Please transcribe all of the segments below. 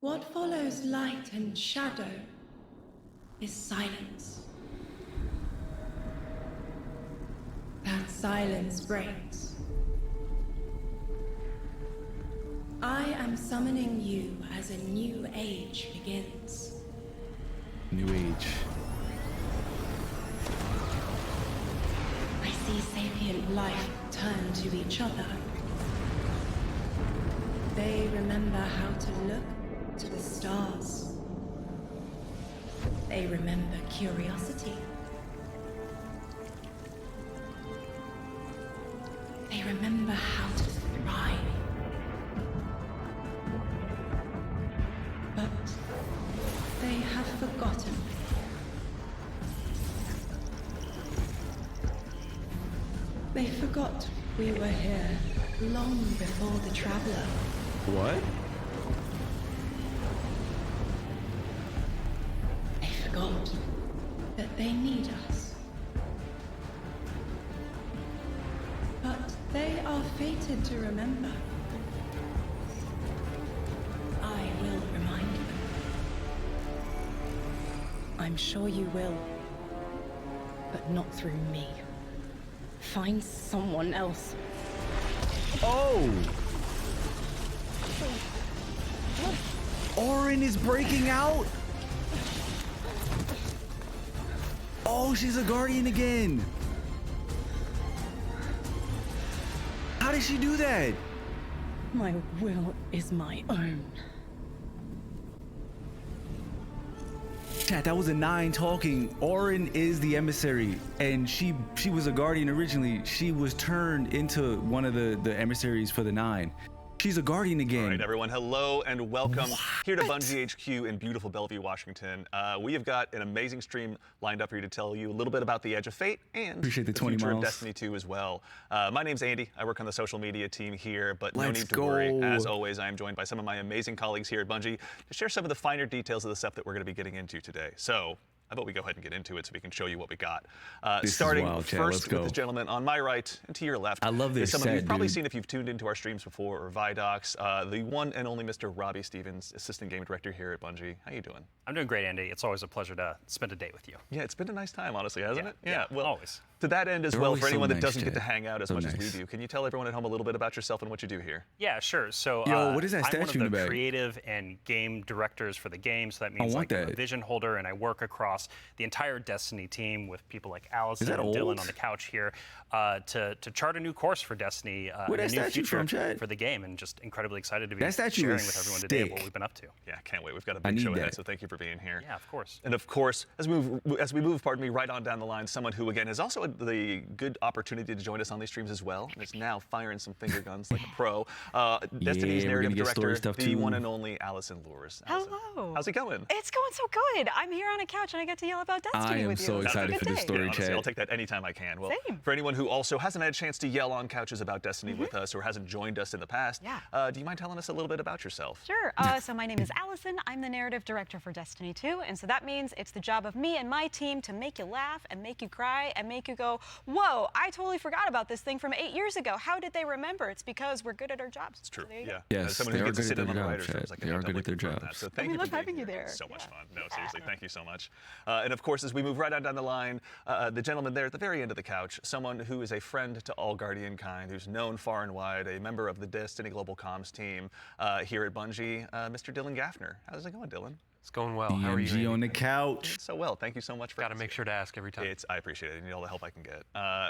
What follows light and shadow is silence. That silence breaks. I am summoning you as a new age begins. New age. I see sapient life turn to each other. They remember how to look to the stars. They remember curiosity. They remember how to thrive. But they have forgotten. They forgot we were here long before the Traveler. What? They forgot that they need us. But they are fated to remember. I will remind them. I'm sure you will. But not through me. Find someone else. Oh! Orin is breaking out? Oh, she's a guardian again. How did she do that? My will is my own. Chat, that was a 9 talking. Orin is the emissary, and she was a guardian originally. She was turned into one of the emissaries for the 9. She's a guardian again. All right, everyone, hello and welcome here to Bungie HQ in beautiful Bellevue, Washington. We have got an amazing stream lined up for you to tell you a little bit about the Edge of Fate and Appreciate the 20 future miles. of Destiny 2 as well. My name's Andy. I work on the social media team here, but no Let's need to go. worry. As always, I am joined by some of my amazing colleagues here at Bungie to share some of the finer details of the stuff that we're going to be getting into today. So, how about we go ahead and get into it so we can show you what we got. This is Starting wild, Chad. first Let's with go. this gentleman on my right and to your left. I love this is someone set, you've probably dude. seen if you've tuned into our streams before or Vidocs, the one and only Mr. Robbie Stevens, Assistant Game Director here at Bungie. How you doing? I'm doing great, Andy. It's always a pleasure to spend a day with you. Yeah, it's been a nice time, honestly, hasn't it? Yeah, Well, always. To that end as They're well, always for so anyone that nice, doesn't get to Chad. hang out as So much as nice. we do, can you tell everyone at home a little bit about yourself and what you do here? Yeah, sure. So, Yo, what is that I'm one of statue in the the back? creative and game directors for the game. So that means want like I'm a that. vision holder, and I work across the entire Destiny team with people like Allison that and old? Dylan on the couch here to chart a new course for Destiny Where and that a new statue future from, Chad? for the game, and just incredibly excited to be That statue sharing is with everyone today sick. what we've been up to. Yeah, can't wait. We've got a I big need show ahead, that. so thank you for being here. Yeah, of course. And of course, as we move, right on down the line, someone who again has also had the good opportunity to join us on these streams as well, and is now firing some finger guns like a pro. Destiny's we're narrative gonna get story director, stuff the too. one and only Allison Lures. Allison, Hello. how's it going? It's going so good. I'm here on a couch and I get to yell about Destiny I am with you. so It's a excited good for this day. story. Yeah, honestly, Chad. I'll take that anytime I can. Well, Same. for anyone who also hasn't had a chance to yell on couches about Destiny with us or hasn't joined us in the past, Yeah. do you mind telling us a little bit about yourself? Sure. So my name is Allison. I'm the narrative director for Destiny 2, and so that means it's the job of me and my team to make you laugh and make you cry and make you go, whoa, I totally forgot about this thing from 8 years ago. How did they remember? It's because we're good at our jobs. It's true. So there you go. Yeah. Yes, As someone they who are gets to good sit at in on their the job, writers' Chad. rooms, I They can are good definitely at their confirm job. that. So thank we you love for being having you here. there. It's so much Yeah. fun. No, seriously, thank you so much. And of course, as we move right on down the line, the gentleman there at the very end of the couch, someone who is a friend to all Guardian kind, who's known far and wide, a member of the Destiny Global Comms team here at Bungie, Mr. Dylan Gaffner. How's it going, Dylan? It's going well. How are you? DMG on Andy? the couch. So well. Thank you so much for Got to make sure to ask every time. I appreciate it. I need all the help I can get.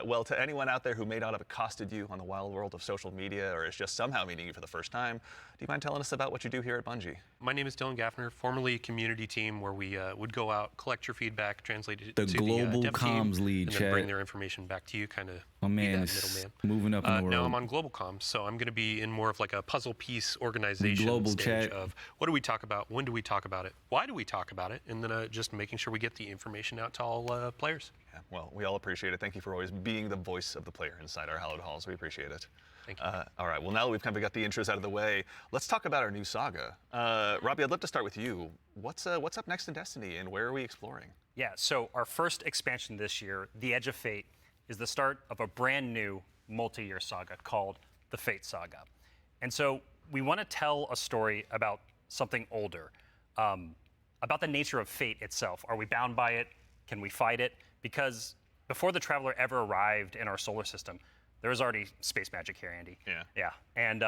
Well, to anyone out there who may not have accosted you on the wild world of social media or is just somehow meeting you for the first time, do you mind telling us about what you do here at Bungie? My name is Dylan Gaffner, formerly community team, where we would go out, collect your feedback, translate it The to global the dev comms team, lead, and then bring Chad. their information back to you, kind of My be man that is middleman. moving up in the world. Now I'm on global comms, so I'm going to be in more of like a puzzle piece organization global, stage Chad. of what do we talk about, when do we talk about it, why do we talk about it, and then just making sure we get the information out to all players. Yeah, well, we all appreciate it. Thank you for always being the voice of the player inside our hallowed halls. We appreciate it. Thank you. All right, well, now that we've kind of got the intros out of the way, let's talk about our new saga. Robbie, I'd love to start with you. What's up next in Destiny, and where are we exploring? Yeah, so our first expansion this year, The Edge of Fate, is the start of a brand new multi-year saga called the Fate Saga. And so we want to tell a story about something older, about the nature of fate itself. Are we bound by it? Can we fight it? Because before the Traveler ever arrived in our solar system, there was already space magic here, Andy. Yeah. Yeah. And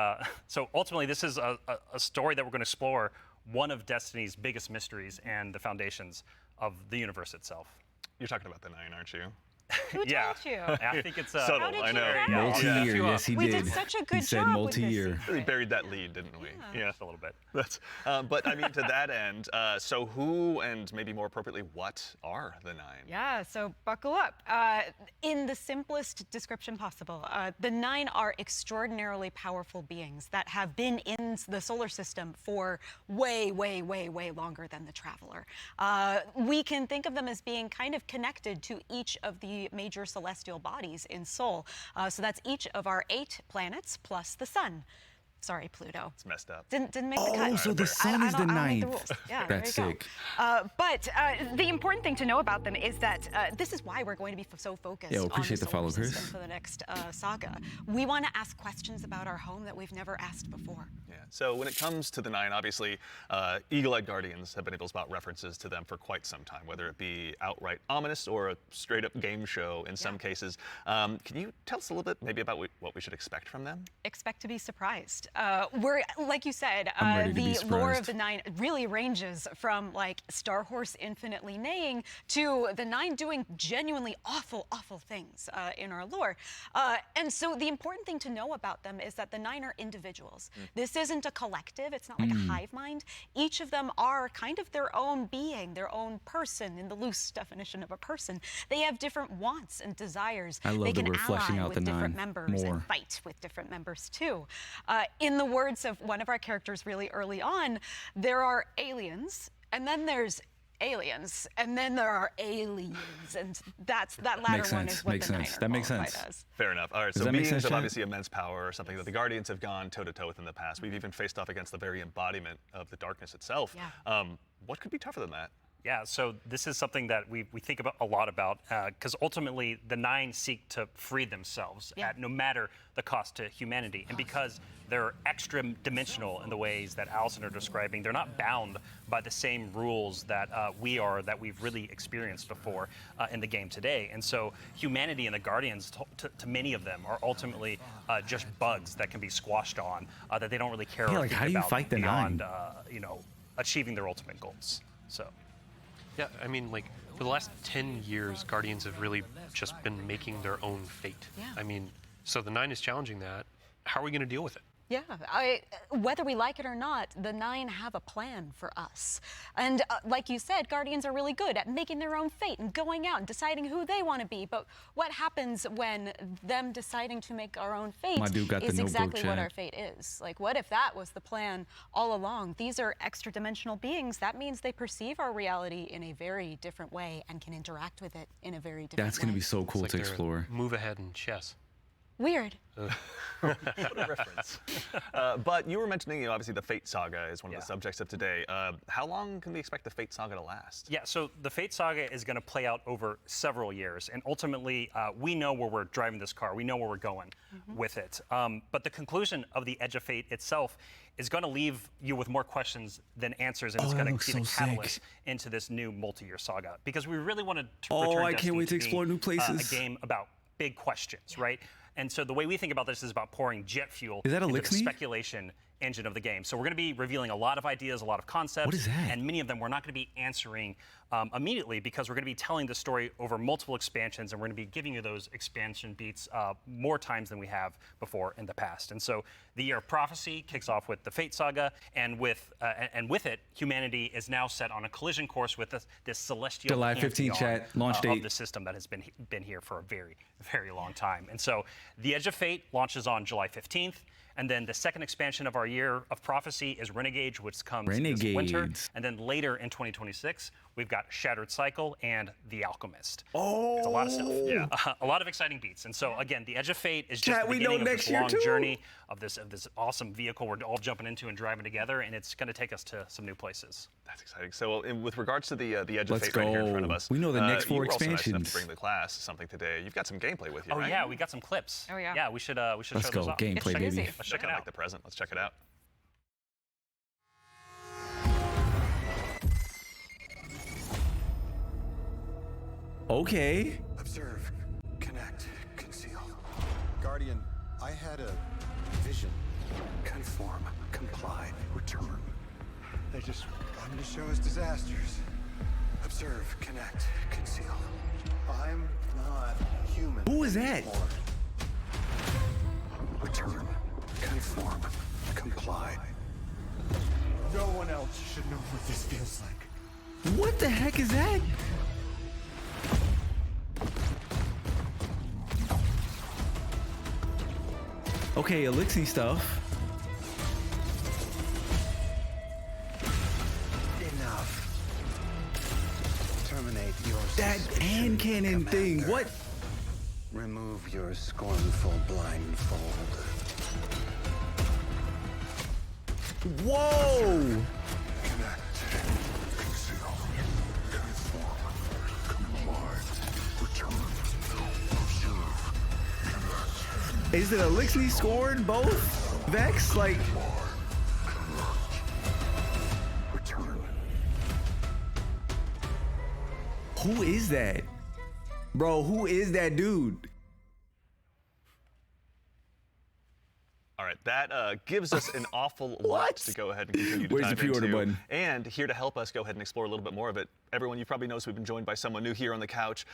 so ultimately, this is a story that we're going to explore one of Destiny's biggest mysteries and the foundations of the universe itself. You're talking about the 9, aren't you? Who Yeah. told you? I think it's Subtle, How did I you know. know? Multi-year, Yeah. yes, he We did. did such a He good said job with this multi-year. secret. Really buried that lead, didn't we? Yeah, just a little bit. That's, but I mean, to that end, so who and maybe more appropriately, what are the 9? Yeah, so buckle up. In the simplest description possible, the 9 are extraordinarily powerful beings that have been in the solar system for way, way, way, way longer than the Traveler. We can think of them as being kind of connected to each of the major celestial bodies in Sol. So that's each of our 8 planets plus the sun. Sorry, Pluto. It's messed up. Didn't make the cut. Oh, so the sun is the I don't make the 9th. rules. Yeah, That's there you sick. go. But the important thing to know about them is that this is why we're going to be so focused Yo, on appreciate the the solar follow, Chris. system for the next saga. We want to ask questions about our home that we've never asked before. Yeah. So when it comes to the 9, obviously, Eagle-eyed Guardians have been able to spot references to them for quite some time, whether it be outright ominous or a straight-up game show in some cases. Can you tell us a little bit maybe about what we should expect from them? Expect to be surprised. We're, like you said, I'm ready to be the lore of surprised. the 9 really ranges from like Star Horse infinitely neighing to the 9 doing genuinely awful, awful things in our lore. And so the important thing to know about them is that the 9 are individuals. This isn't a collective. It's not like a hive mind. Each of them are kind of their own being, their own person in the loose definition of a person. They have different wants and desires. I love they that can we're fleshing ally out with the different 9 members more. and fight with different members too. In the words of one of our characters really early on, there are aliens, and then there's aliens, and then there are aliens, and that latter Makes one sense, is what makes the 9 sense. are That makes qualified sense. as. Fair enough. All right, Does so that make beings sense, of Chad? obviously immense power are something that the Guardians have gone toe-to-toe with in the past. We've even faced off against the very embodiment of the darkness itself. Yeah. What could be tougher than that? Yeah, so this is something that we think about a lot about, because ultimately the 9 seek to free themselves at no matter the cost to humanity. And because they're extra dimensional in the ways that Allison are describing, they're not bound by the same rules that we are, that we've really experienced before in the game today. And so humanity and the Guardians, to many of them, are ultimately just bugs that can be squashed on, that they don't really care Yeah, or like, think how do you about fight the beyond, 9? Achieving their ultimate goals. So. Yeah, I mean, like, for the last 10 years, Guardians have really just been making their own fate. Yeah. I mean, so the 9 is challenging that. How are we going to deal with it? Yeah, whether we like it or not, the 9 have a plan for us. And like you said, Guardians are really good at making their own fate and going out and deciding who they want to be. But what happens when them deciding to make our own fate My dude got the is notebook, exactly what Chad. our fate is? Like, what if that was the plan all along? These are extra-dimensional beings. That means they perceive our reality in a very different way and can interact with it in a very different That's way. going to be so cool It's to like they're explore. Move ahead in chess. Weird. What a reference. But you were mentioning, obviously the Fate Saga is one of Yeah. the subjects of today. How long can we expect the Fate Saga to last? Yeah, so the Fate Saga is going to play out over several years, and ultimately, we know where we're driving this car. We know where we're going with it. But the conclusion of the Edge of Fate itself is going to leave you with more questions than answers, and it's that going looks to be the so sick. catalyst into this new multi-year saga. Because we really wanted to Oh, return I can't Destiny wait to explore being, new places. a game about big questions, right? And so the way we think about this is about pouring jet fuel Is that a into the Lixney? speculation engine of the game. So we're going to be revealing a lot of ideas, a lot of concepts. What is that? And many of them we're not going to be answering immediately, because we're going to be telling the story over multiple expansions, and we're going to be giving you those expansion beats more times than we have before in the past. And so the Year of Prophecy kicks off with the Fate Saga, and with it, humanity is now set on a collision course with this celestial July 15th, pantheon, chat. Launch date. of the system that has been here for a very, very long time. And so the Edge of Fate launches on July 15th. And then the second expansion of our Year of Prophecy is Renegades, which comes this winter. Renegades. And then later in 2026, we've got Shattered Cycle and The Alchemist. There's a lot of stuff. Yeah. A lot of exciting beats. And so again, the Edge of Fate is just Chat, the we know beginning of next this year, long too. journey of this awesome vehicle we're all jumping into and driving together, and it's going to take us to some new places. That's exciting. So with regards to the Edge of Let's Fate right here in go. front of us. We know the next 4 you were also nice enough expansions. to bring the class something today. You've got some gameplay with you, Oh right? yeah, we got some clips. Oh, yeah. Yeah, we should show Let's those go. off. Gameplay, It's baby. busy. Let's check it I out. like the present. Let's check it out. Okay. Observe, connect, conceal. Guardian, I had a vision. Conform, comply, return. They just wanted to show us disasters. Observe, connect, conceal. I'm not human. Who is that? anymore. Return, conform, comply. No one else should know what this feels like. What the heck is that? Okay, elixir stuff. Enough. Terminate your That suspicion, hand cannon thing. Commander. What? Remove your scornful blindfold. Whoa! Connect. Conceal. Conform. Comply. Return. Observe. Connect. Is it elixir scored both? Vex? Like, Return. who is that? Bro, who is that dude? All right, that gives us an awful lot to go ahead and continue to Where's the dive pre-order into. button? And here to help us go ahead and explore a little bit more of it, everyone, you probably noticed we've been joined by someone new here on the couch.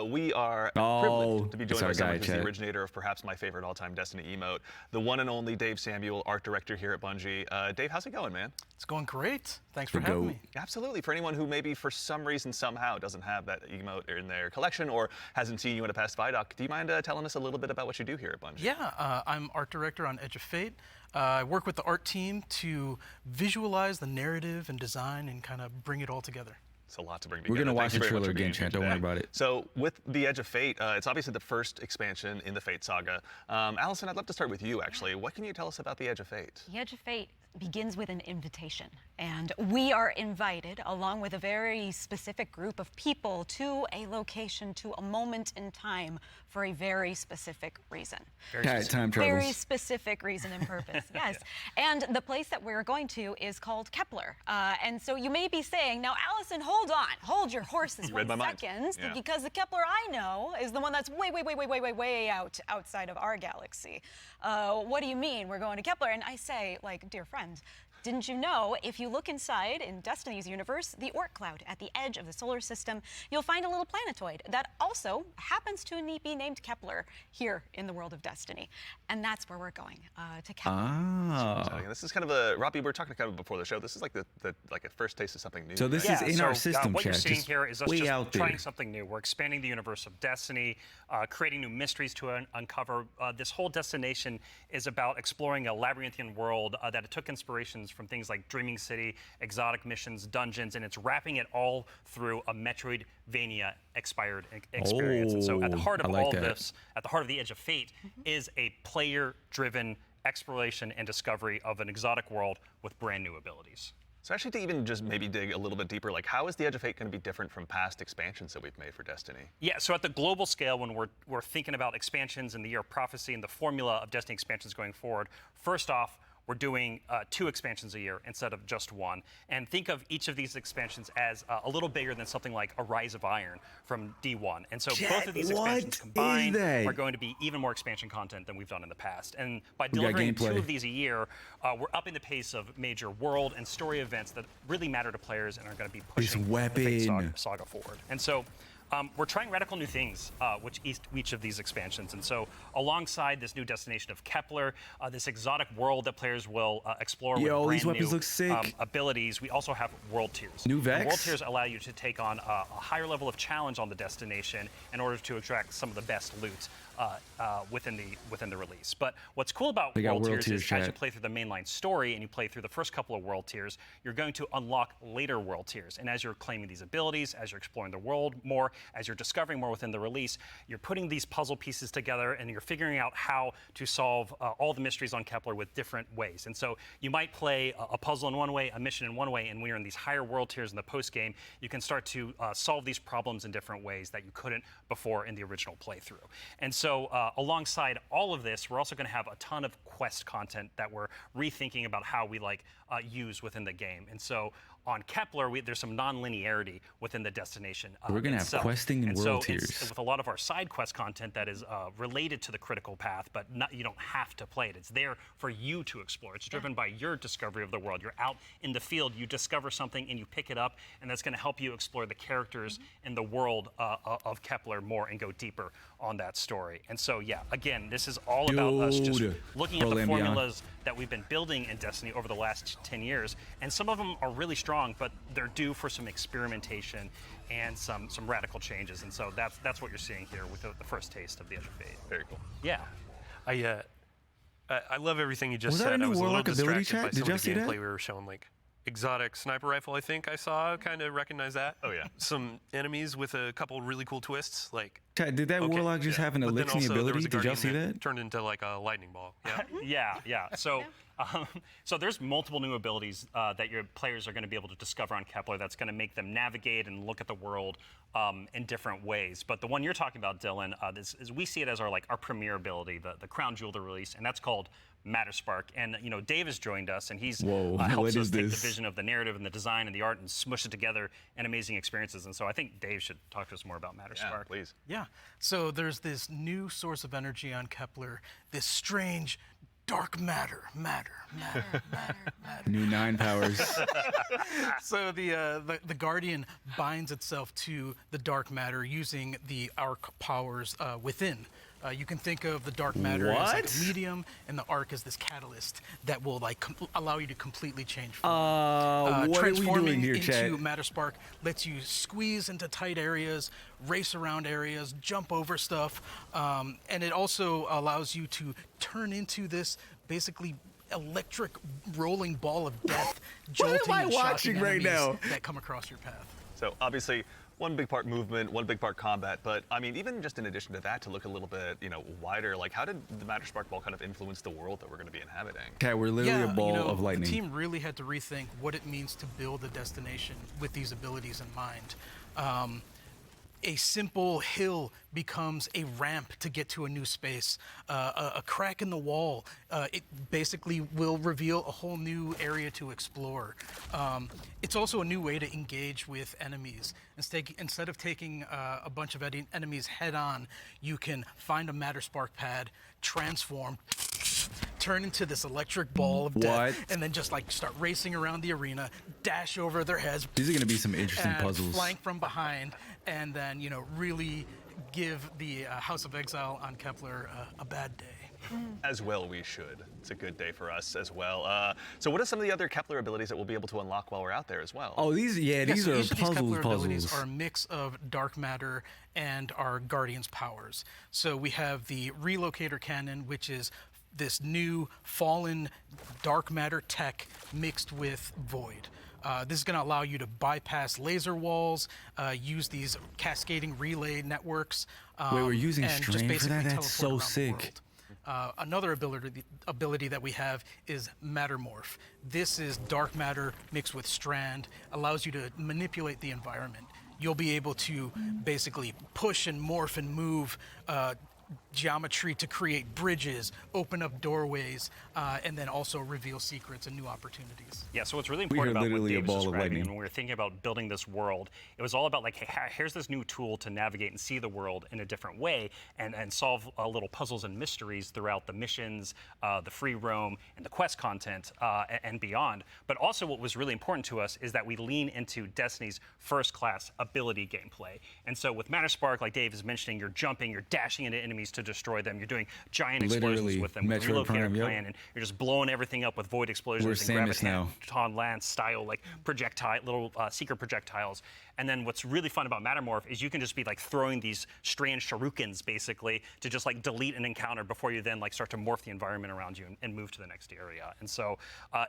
We are privileged to be it's joined our by someone guy, who's Chad. the originator of perhaps my favorite all-time Destiny emote, the one and only Dave Samuel, art director here at Bungie. Dave, how's it going, man? It's going great. Thanks for The having goat. me. Absolutely. For anyone who maybe for some reason somehow doesn't have that emote in their collection or hasn't seen you in a past Vidoc, do you mind telling us a little bit about what you do here at Bungie? Yeah, I'm art director on Edge of Fate. I work with the art team to visualize the narrative and design and kind of bring it all together. It's a lot to bring We're together. gonna watch Thank the you very much trailer for being again, here Chad. Don't worry today. about it. So with the Edge of Fate, it's obviously the first expansion in the Fate Saga. Allison, I'd love to start with you, actually. What can you tell us about the Edge of Fate? The Edge of Fate begins with an invitation, and we are invited, along with a very specific group of people, to a location, to a moment in time, for a very specific reason. Cat time Very travels. specific reason and purpose, yes. And the place that we're going to is called Kepler. And so you may be saying, now, Allison, hold on, hold your horses You read my mind. second, Yeah. because the Kepler I know is the one that's way outside of our galaxy. What do you mean we're going to Kepler? And I say, like, dear friend, didn't you know if you look inside in Destiny's universe, the Oort cloud at the edge of the solar system, you'll find a little planetoid that also happens to be named Kepler here in the world of Destiny. And that's where we're going, to Kepler. Ah. So, this is kind of a, Robbie, we were talking kind of before the show. This is like like a first taste of something new. So this right? is in our so, system, what you're Chad. seeing Just here is us way just out trying there. something new. We're expanding the universe of Destiny, creating new mysteries to uncover. This whole destination is about exploring a labyrinthian world that took inspirations from things like Dreaming City, exotic missions, dungeons, and it's wrapping it all through a Metroidvania expired experience. And so at the heart Oh, of I like all that. this, at the heart of the Edge of Fate, is a player-driven exploration and discovery of an exotic world with brand new abilities. So actually to even just maybe dig a little bit deeper, like how is the Edge of Fate going to be different from past expansions that we've made for Destiny? Yeah, so at the global scale, when we're thinking about expansions and the Year of Prophecy and the formula of Destiny expansions going forward, first off, we're doing 2 expansions a year instead of just 1. And think of each of these expansions as a little bigger than something like a Rise of Iron from D1. And so both of these expansions what combined is that? are going to be even more expansion content than we've done in the past. And by We got delivering 2 gameplay. of these a year, we're upping the pace of major world and story events that really matter to players and are going to be pushing the Fate weapon. saga forward. And so we're trying radical new things which each of these expansions. And so alongside this new destination of Kepler, this exotic world that players will explore Yo, with these brand weapons new look sick. abilities, we also have world tiers. New And Vex? world tiers allow you to take on a higher level of challenge on the destination in order to extract some of the best loot within the release. But what's cool about They got world world tiers is tiers, as you chat. play through the mainline story and you play through the first couple of world tiers, you're going to unlock later world tiers. And as you're claiming these abilities, as you're exploring the world more, as you're discovering more within the release, you're putting these puzzle pieces together and you're figuring out how to solve all the mysteries on Kepler with different ways. And so you might play a puzzle in one way, a mission in one way, and when you're in these higher world tiers in the post game, you can start to solve these problems in different ways that you couldn't before in the original playthrough. And so alongside all of this, we're also going to have a ton of quest content that we're rethinking about how we use within the game. And so on Kepler, there's some non-linearity within the destination. We're gonna have itself. questing and world so tiers. with a lot of our side quest content that is related to the critical path, but you don't have to play it. It's there for you to explore. It's driven by your discovery of the world. You're out in the field, you discover something, and you pick it up, and that's going to help you explore the characters and the world of Kepler more and go deeper on that story. And so, yeah, again, this is all about us just looking at the formulas that we've been building in Destiny over the last 10 years. And some of them are really strong, but they're due for some experimentation and some radical changes. And so that's what you're seeing here with the first taste of the Edge of Fate. Very cool. Yeah. I love everything you just Was that said. a new I was a little Warlock ability distracted by chat? Did some y'all of the see that? gameplay we were showing, like exotic sniper rifle. I think I saw. Kind of recognize that. Oh yeah. Some enemies with a couple really cool twists. Like, Chat, did that okay, Warlock just have an But then elixir also there ability? was a Did y'all Guardian see that? Turned into like a lightning ball. Yeah. Yeah. So there's multiple new abilities that your players are going to be able to discover on Kepler that's going to make them navigate and look at the world in different ways. But the one you're talking about, Dylan, we see it as our premier ability, the crown jewel to release, and that's called Matter Spark. And Dave has joined us, and he's helps us take the vision of the narrative and the design and the art and smush it together in amazing experiences. And so I think Dave should talk to us more about Matter Spark. Please. Yeah. So there's this new source of energy on Kepler, this strange dark matter. New 9 powers. So the Guardian binds itself to the dark matter using the arc powers within. You can think of the dark matter as like a medium, and the arc as this catalyst that will allow you to completely change form. What are we doing here, into chat? Matter Spark lets you squeeze into tight areas, race around areas, jump over stuff, and it also allows you to turn into this basically electric rolling ball of death, jolting am I and watching shocking right enemies now? that come across your path. So obviously, one big part movement, one big part combat, but I mean, even just in addition to that, to look a little bit, wider, like how did the Matter Spark Ball kind of influence the world that we're going to be inhabiting? Chat, we're literally a ball of lightning. The team really had to rethink what it means to build a destination with these abilities in mind. A simple hill becomes a ramp to get to a new space. A crack in the wall, it basically will reveal a whole new area to explore. It's also a new way to engage with enemies. Instead of taking a bunch of enemies head on, you can find a Matter Spark pad, transform, turn into this electric ball of death, and then just start racing around the arena, dash over their heads. These are going to be some interesting and puzzles. Flank from behind, and then really give the House of Exile on Kepler a bad day. As well we should. It's a good day for us as well. So what are some of the other Kepler abilities that we'll be able to unlock while we're out there as well? Oh, these So are each of these Kepler puzzles. abilities are a mix of dark matter and our Guardian's powers. So we have the Relocator Cannon, which is this new fallen dark matter tech mixed with void. This is going to allow you to bypass laser walls, use these cascading relay networks. Wait, we're using and just Strain for basically that? That's teleport so around the sick. world. Another ability that we have is Mattermorph. This is dark matter mixed with Strand, allows you to manipulate the environment. You'll be able to basically push and morph and move geometry to create bridges, open up doorways, and then also reveal secrets and new opportunities. Yeah, so what's really important about what literally a Dave ball was of describing, lightning. and when we were thinking about building this world, it was all about hey, here's this new tool to navigate and see the world in a different way and solve little puzzles and mysteries throughout the missions, the free roam, and the quest content, and beyond. But also what was really important to us is that we lean into Destiny's first-class ability gameplay. And so with Matter Spark, like Dave is mentioning, you're jumping, you're dashing into enemies to destroy them, you're doing giant explosions Literally, with them, with Metroid Relocator Prime, yep. Plan, and you're just blowing everything up with void explosions We're and Samus now. graviton lance style little secret projectiles. And then what's really fun about Mattermorph is you can just be throwing these strange shurikens basically to just delete an encounter before you then start to morph the environment around you and move to the next area. And so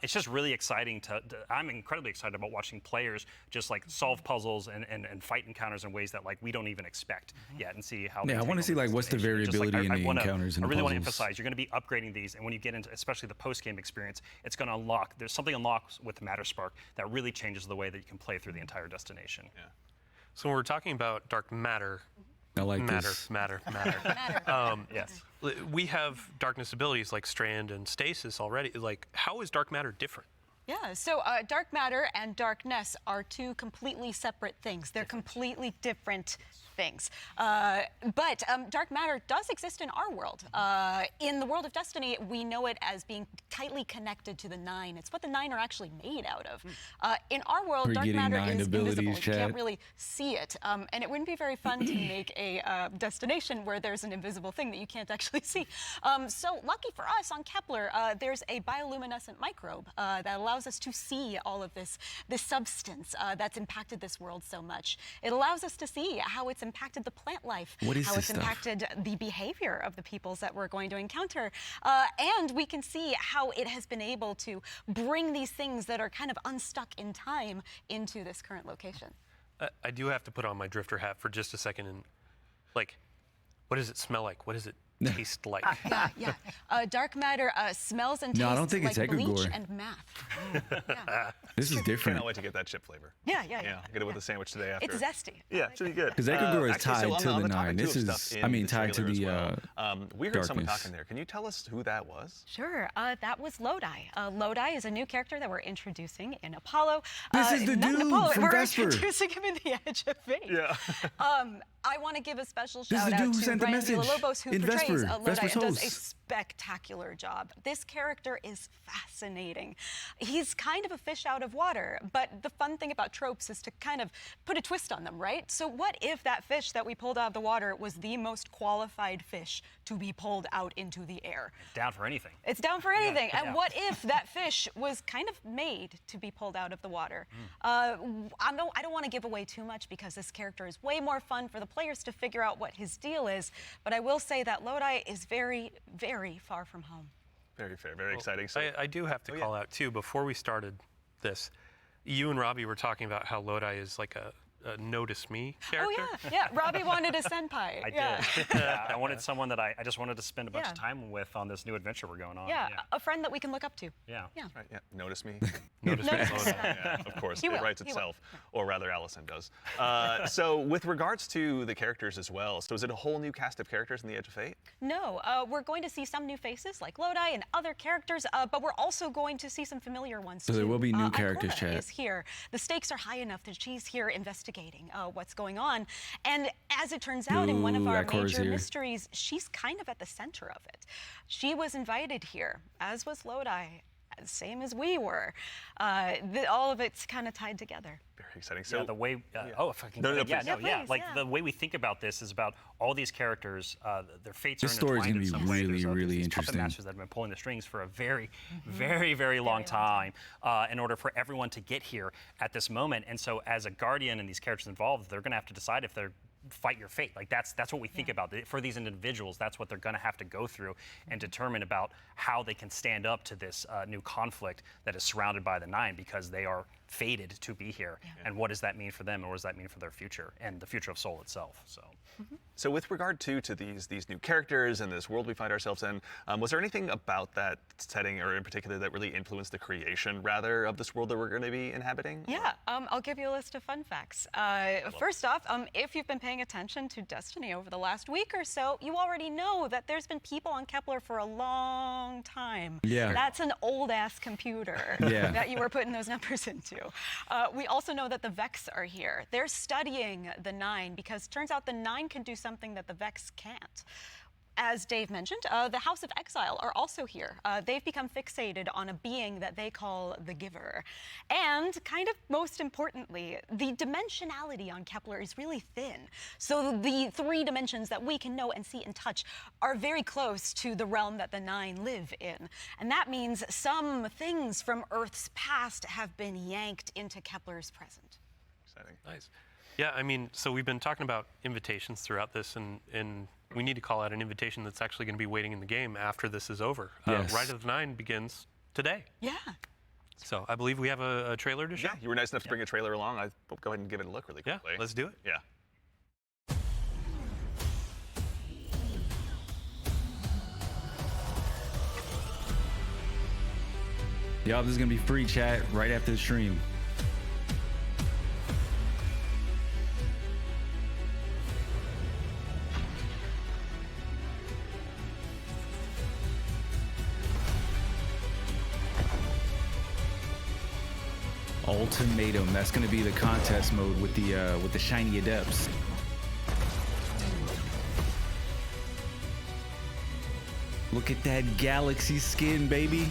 it's just really exciting I'm incredibly excited about watching players just solve puzzles and fight encounters in ways that we don't even expect yet, and see how. Yeah, I want to see what's the variability in the encounters and I the really want to puzzles. emphasize you're going to be upgrading these, and when you get into especially the post-game experience, it's going to unlock. There's something unlocks with Matter Spark that really changes the way that you can play through the entire destination. Yeah. So when we're talking about dark matter, I like matter, this. matter. Yes. We have darkness abilities like Strand and Stasis already. How is dark matter different? Yeah, so dark matter and darkness are two completely separate things. They're completely different things. But dark matter does exist in our world. In the world of Destiny, we know it as being tightly connected to the Nine. It's what the Nine are actually made out of. In our world, We're dark getting matter Nine is abilities, invisible. You can't chat. really see it. And it wouldn't be very fun to make a destination where there's an invisible thing that you can't actually see. So lucky for us on Kepler, there's a bioluminescent microbe that allows us to see all of this substance that's impacted this world so much. It allows us to see how it's impacted the plant life, What is how this it's stuff? impacted the behavior of the peoples that we're going to encounter. And we can see how it has been able to bring these things that are kind of unstuck in time into this current location. I do have to put on my drifter hat for just a second and, like, what does it smell like? What does it taste like? Yeah. Dark matter smells and No, tastes I don't think like it's bleach egregore. and math. This is different. Cannot wait to get that chip flavor. Yeah. Get it with a sandwich today after. It's zesty. Yeah, it should be good. Because egregore is Actually, so tied on to the the topic Nine. too This of is, stuff I in mean, the tied to trailer the as well. We heard someone darkness. talking there. Can you tell us who that was? Sure, that was Lodi. Lodi is a new character that we're introducing in Apollo. This is the not in dude Apollo, from we're Vesper. introducing him in the Edge of Fate. Yeah. I want to give a special This is shout the out dude who to sent the Ryan message Villalobos, who in portrays Vesper, Lodi Vesper's and does a host. spectacular job. This character is fascinating. He's kind of a fish out of water, but the fun thing about tropes is to kind of put a twist on them, right? So what if that fish that we pulled out of the water was the most qualified fish to be pulled out into the air? Down for anything. It's down for anything. And yeah. what if that fish was kind of made to be pulled out of the water? I don't want to give away too much because this character is way more fun for the players to figure out what his deal is. But I will say that Lodi is very, very far from home. Very fair, very exciting. So, I do have to call out, too, before we started this, you and Robbie were talking about how Lodi is like a notice me character. Oh, yeah. Robbie wanted a senpai. I yeah. did. Yeah, I wanted someone that I just wanted to spend a bunch of Yeah. time with on this new adventure we're going on. Yeah, a friend that we can look up to. Yeah. Yeah. right, yeah. Notice me. Notice me. Notice me. Yeah, of course. He It will, writes he will. itself, or rather, Allison does. So, with regards to the characters as well, so is it a whole new cast of characters in the Edge of Fate? No, we're going to see some new faces like Lodi and other characters, but we're also going to see some familiar ones So too. there will be new characters, Ikora chat. is here. The stakes are high enough that she's here investigating what's going on. And as it turns out, in one of Ooh, our Ikora's major here. mysteries, she's kind of at the center of it. She was invited here, as was Lodi, same as we were. All of it's kind of tied together. Very exciting. So, Yeah, the way, if I can, No, no, yeah, please. no, Yeah, yeah, please, like yeah. the way we think about this is about all these characters, their fates This are story's intertwined gonna in be some way. really, There's really these interesting. puppet masters that have been pulling the strings for a very, very long time in order for everyone to get here at this moment. And so, as a guardian and these characters involved, they're going to have to decide if they're fight your fate. Like that's what we think about. For these individuals, that's what they're going to have to go through and determine about how they can stand up to this new conflict that is surrounded by the Nine, because they are fated to be here. And what does that mean for them, and what does that mean for their future and the future of Soul itself? So with regard to these new characters and this world we find ourselves in, was there anything about that setting, or in particular, that really influenced the creation, rather, of this world that we're going to be inhabiting? Yeah, I'll give you a list of fun facts. First off, if you've been paying attention to Destiny over the last week or so, you already know that there's been people on Kepler for a long time. Yeah. That's an old-ass computer Yeah. that you were putting those numbers into. We also know that the Vex are here. They're studying the Nine, because it turns out the Nine can do something that the Vex can't. As Dave mentioned, the House of Exile are also here. They've become fixated on a being that they call the Giver. And kind of most importantly, the dimensionality on Kepler is really thin. So the 3 dimensions that we can know and see and touch are very close to the realm that the Nine live in. And that means some things from Earth's past have been yanked into Kepler's present. Exciting. Nice. Yeah, I mean, so we've been talking about invitations throughout this, and we need to call out an invitation that's actually going to be waiting in the game after this is over. Yes. Rite of the Nine begins today. Yeah. So I believe we have a trailer to show. Yeah, you were nice enough to bring a trailer along. I'll go ahead and give it a look really Yeah, quickly. let's do it. Yeah. Y'all, this is gonna be free, chat, right after the stream. Ultimatum. That's going to be the contest mode with the shiny adepts. Look at that galaxy skin, baby.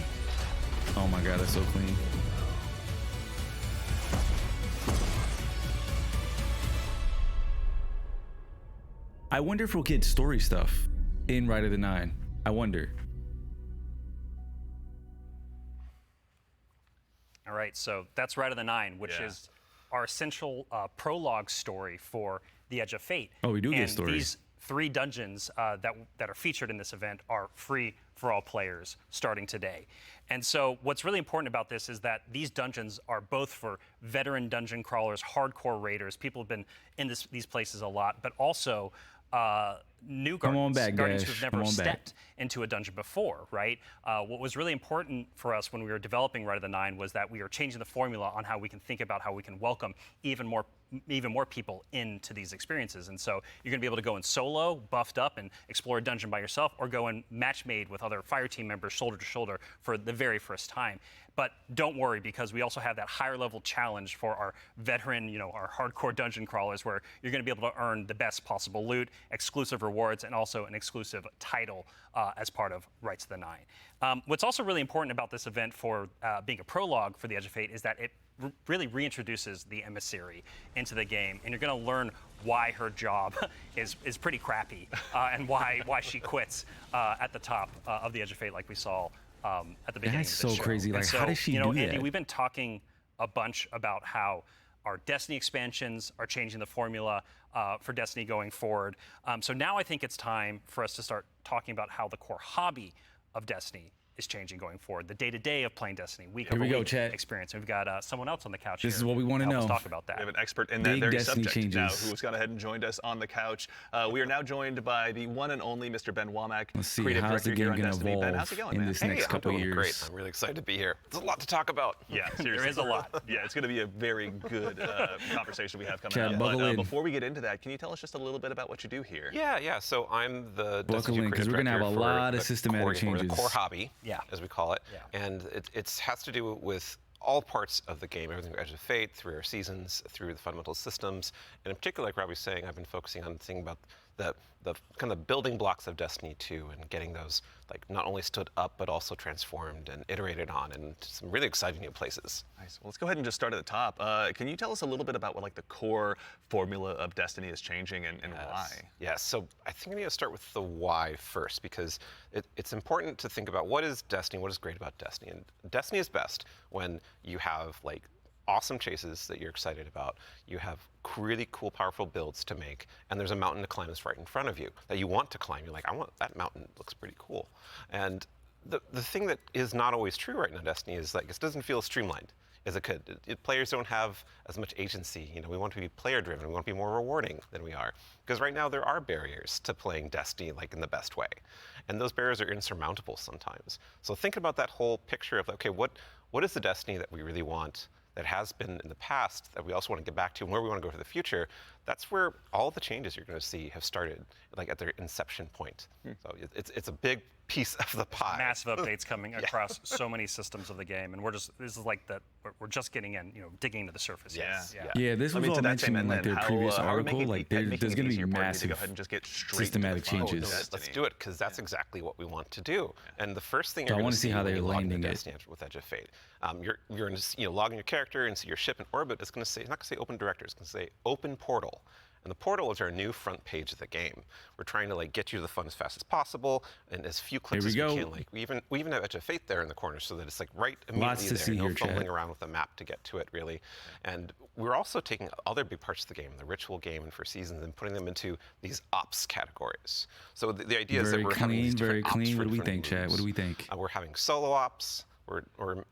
Oh my god, that's so clean. I wonder if we'll get story stuff in Rite of the Nine. I wonder. All right, so that's Rite of the Nine, which is our essential prologue story for The Edge of Fate. Oh, we do get and stories. These 3 dungeons that are featured in this event are free for all players starting today. And so what's really important about this is that these dungeons are both for veteran dungeon crawlers, hardcore raiders, people have been in these places a lot, but also new guardians, guardians who've never stepped into a dungeon before, right? What was really important for us when we were developing Rite of the Nine was that we are changing the formula on how we can think about how we can welcome even more people into these experiences. And so you're gonna be able to go in solo, buffed up, and explore a dungeon by yourself, or go in match made with other fire team members shoulder to shoulder for the very first time. But don't worry, because we also have that higher level challenge for our veteran, our hardcore dungeon crawlers, where you're gonna be able to earn the best possible loot, exclusive rewards, and also an exclusive title as part of Rites of the Nine. What's also really important about this event for being a prologue for The Edge of Fate is that it really reintroduces the emissary into the game, and you're going to learn why her job is pretty crappy and why she quits at the top of The Edge of Fate, like we saw at the beginning That's of the so show. crazy. Like, and so, how does she do Andy, that? we've been talking a bunch about how our Destiny expansions are changing the formula for Destiny going forward. So now I think it's time for us to start talking about how the core hobby of Destiny is changing going forward. The day-to-day of playing Destiny, week over week experience. And we've got someone else on the couch This here is what we want to help know. us talk about that. We have an expert in Big that very Destiny subject now changes. who's gone ahead and joined us on the couch. We are now joined by the one and only Mr. Ben Womack, Let's see, creative how's the director here game on gonna Destiny. Ben, evolve how's it going, in man? this next couple I'm of doing years? great. I'm really excited to be here. There's a lot to talk about. Yeah, seriously. There is a lot. Yeah, it's going to be a very good conversation we have coming Chad, up. buckle But in. before we get into that, can you tell us just a little bit about what you do here? Yeah. So I'm the Buckle Destiny in, 'cause creative we're gonna have director a lot for of the systematic core, changes. The core hobby, Yeah. as we call it. Yeah. And it has to do with all parts of the game, everything from Edge of Fate, through our seasons, through the fundamental systems. And in particular, like Rob was saying, I've been focusing on thinking about the kind of building blocks of Destiny 2 and getting those like not only stood up but also transformed and iterated on in some really exciting new places. Nice. Well, let's go ahead and just start at the top. Can you tell us a little bit about what like the core formula of Destiny is changing and why? Yes, so I think I need to start with the why first, because it's important to think about what is Destiny, what is great about Destiny. And Destiny is best when you have like awesome chases that you're excited about, you have really cool, powerful builds to make, and there's a mountain to climb that's right in front of you that you want to climb. You're like, I want that mountain, it looks pretty cool. And the thing that is not always true right now in Destiny is like it doesn't feel streamlined as it could. Players don't have as much agency. We want to be player driven, we want to be more rewarding than we are. Because right now there are barriers to playing Destiny like in the best way. And those barriers are insurmountable sometimes. So think about that whole picture of, okay, what is the Destiny that we really want, that has been in the past, that we also want to get back to, and where we want to go for the future? That's where all the changes you're going to see have started, like at their inception point. So it's a big piece of the pie. Massive updates coming across so many systems of the game, and this is like we're just getting in, digging into the surface. Yes. Yeah, this was all to that mentioned same in end like then, their how, previous how are we article. making Like making there's it going to be easier for you to massive go ahead and just get straight systematic to the fun of changes. Destiny? Let's do it, because that's exactly what we want to do. And the first thing So I you're going wanna to see how when they're you log into landing it. Destiny with Edge of Fate, you're going to log in your character and see your ship in orbit. It's going to say, it's not going to say open director, it's going to say open portal. And the portal is our new front page of the game. We're trying to get you to the fun as fast as possible and as few clicks as we can. We even have Edge of Fate there in the corner so that it's right immediately Lots to there. see No here, fumbling chat. around with the map to get to it, really. And we're also taking other big parts of the game, the ritual game and for seasons, and putting them into these ops categories. So the idea is that Very we're having these clean, very different ops clean. for What do we different think, Chad? What do we think? We're having solo ops. We